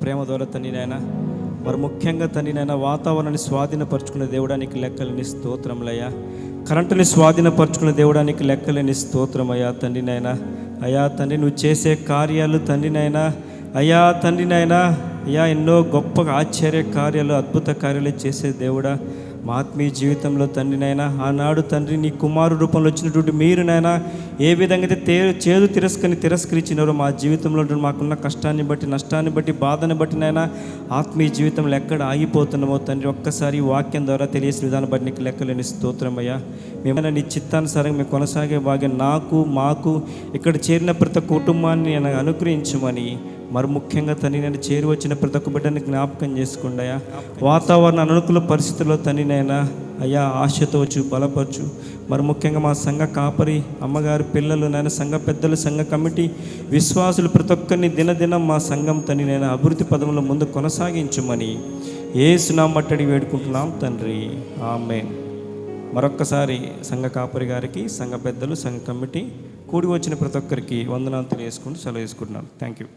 ప్రేమ ద్వారా తండ్రి నాయన మరి ముఖ్యంగా తండ్రి నాయన వాతావరణాన్ని స్వాధీనపరచుకునే దేవుడానికి లెక్కలేని స్తోత్రములయ్యా. కరెంటుని స్వాధీనపరచుకునే దేవుడానికి లెక్కలేని స్తోత్రమయ్యా తండ్రి నాయన. అయ్యా తండ్రి నువ్వు చేసే కార్యాలు తండ్రి నాయన, అయ్యా తండ్రి నాయన, అయ్యా ఎన్నో గొప్ప ఆశ్చర్య కార్యాలు అద్భుత కార్యాలు చేసే దేవుడా మా ఆత్మీయ జీవితంలో తండ్రి నాయన, ఆనాడు తండ్రి నీ కుమారు రూపంలో వచ్చినటువంటి మీరు నాయన ఏ విధంగా అయితే చేదు తిరస్కరించినారో మా జీవితంలో మాకున్న కష్టాన్ని బట్టి, నష్టాన్ని బట్టి, బాధని బట్టి నాయన ఆత్మీయ జీవితంలో ఎక్కడ ఆగిపోతున్నామో తండ్రి ఒక్కసారి వాక్యం ద్వారా తెలియసిన విధానం బట్టి నీకు లెక్కలేని స్తోత్రమయ్యా. మేమైనా నీ చిత్తానుసారంగా మేము కొనసాగే భాగ్యం మాకు ఇక్కడ చేరిన ప్రతి కుటుంబాన్ని నేను అనుగ్రహించమని మరి ముఖ్యంగా తండ్రి నేను చేరి వచ్చిన ప్రతి ఒక్క బిడ్డని జ్ఞాపకం చేసుకుంటాయా. వాతావరణ అనుకూల పరిస్థితుల్లో తండ్రినైనా అయ్యా ఆశతో వచ్చు, బలపరచు. మరి ముఖ్యంగా మా సంఘ కాపరి అమ్మగారి పిల్లలు నాయన, సంఘ పెద్దలు, సంఘ కమిటీ విశ్వాసులు ప్రతి ఒక్కరిని దినదినం మా సంఘం తండ్రినైనా అభివృద్ధి పదంలో ముందు కొనసాగించమని యేసు నామమున అడిగి వేడుకుంటున్నాం తండ్రి, ఆమేన్. మరొక్కసారి సంఘ కాపరి గారికి, సంఘ పెద్దలు, సంఘ కమిటీ కూడి వచ్చిన ప్రతి ఒక్కరికి వందనాలు తెలియజేసుకుంటూ సెలవు తీసుకుంటున్నాను. Thank you.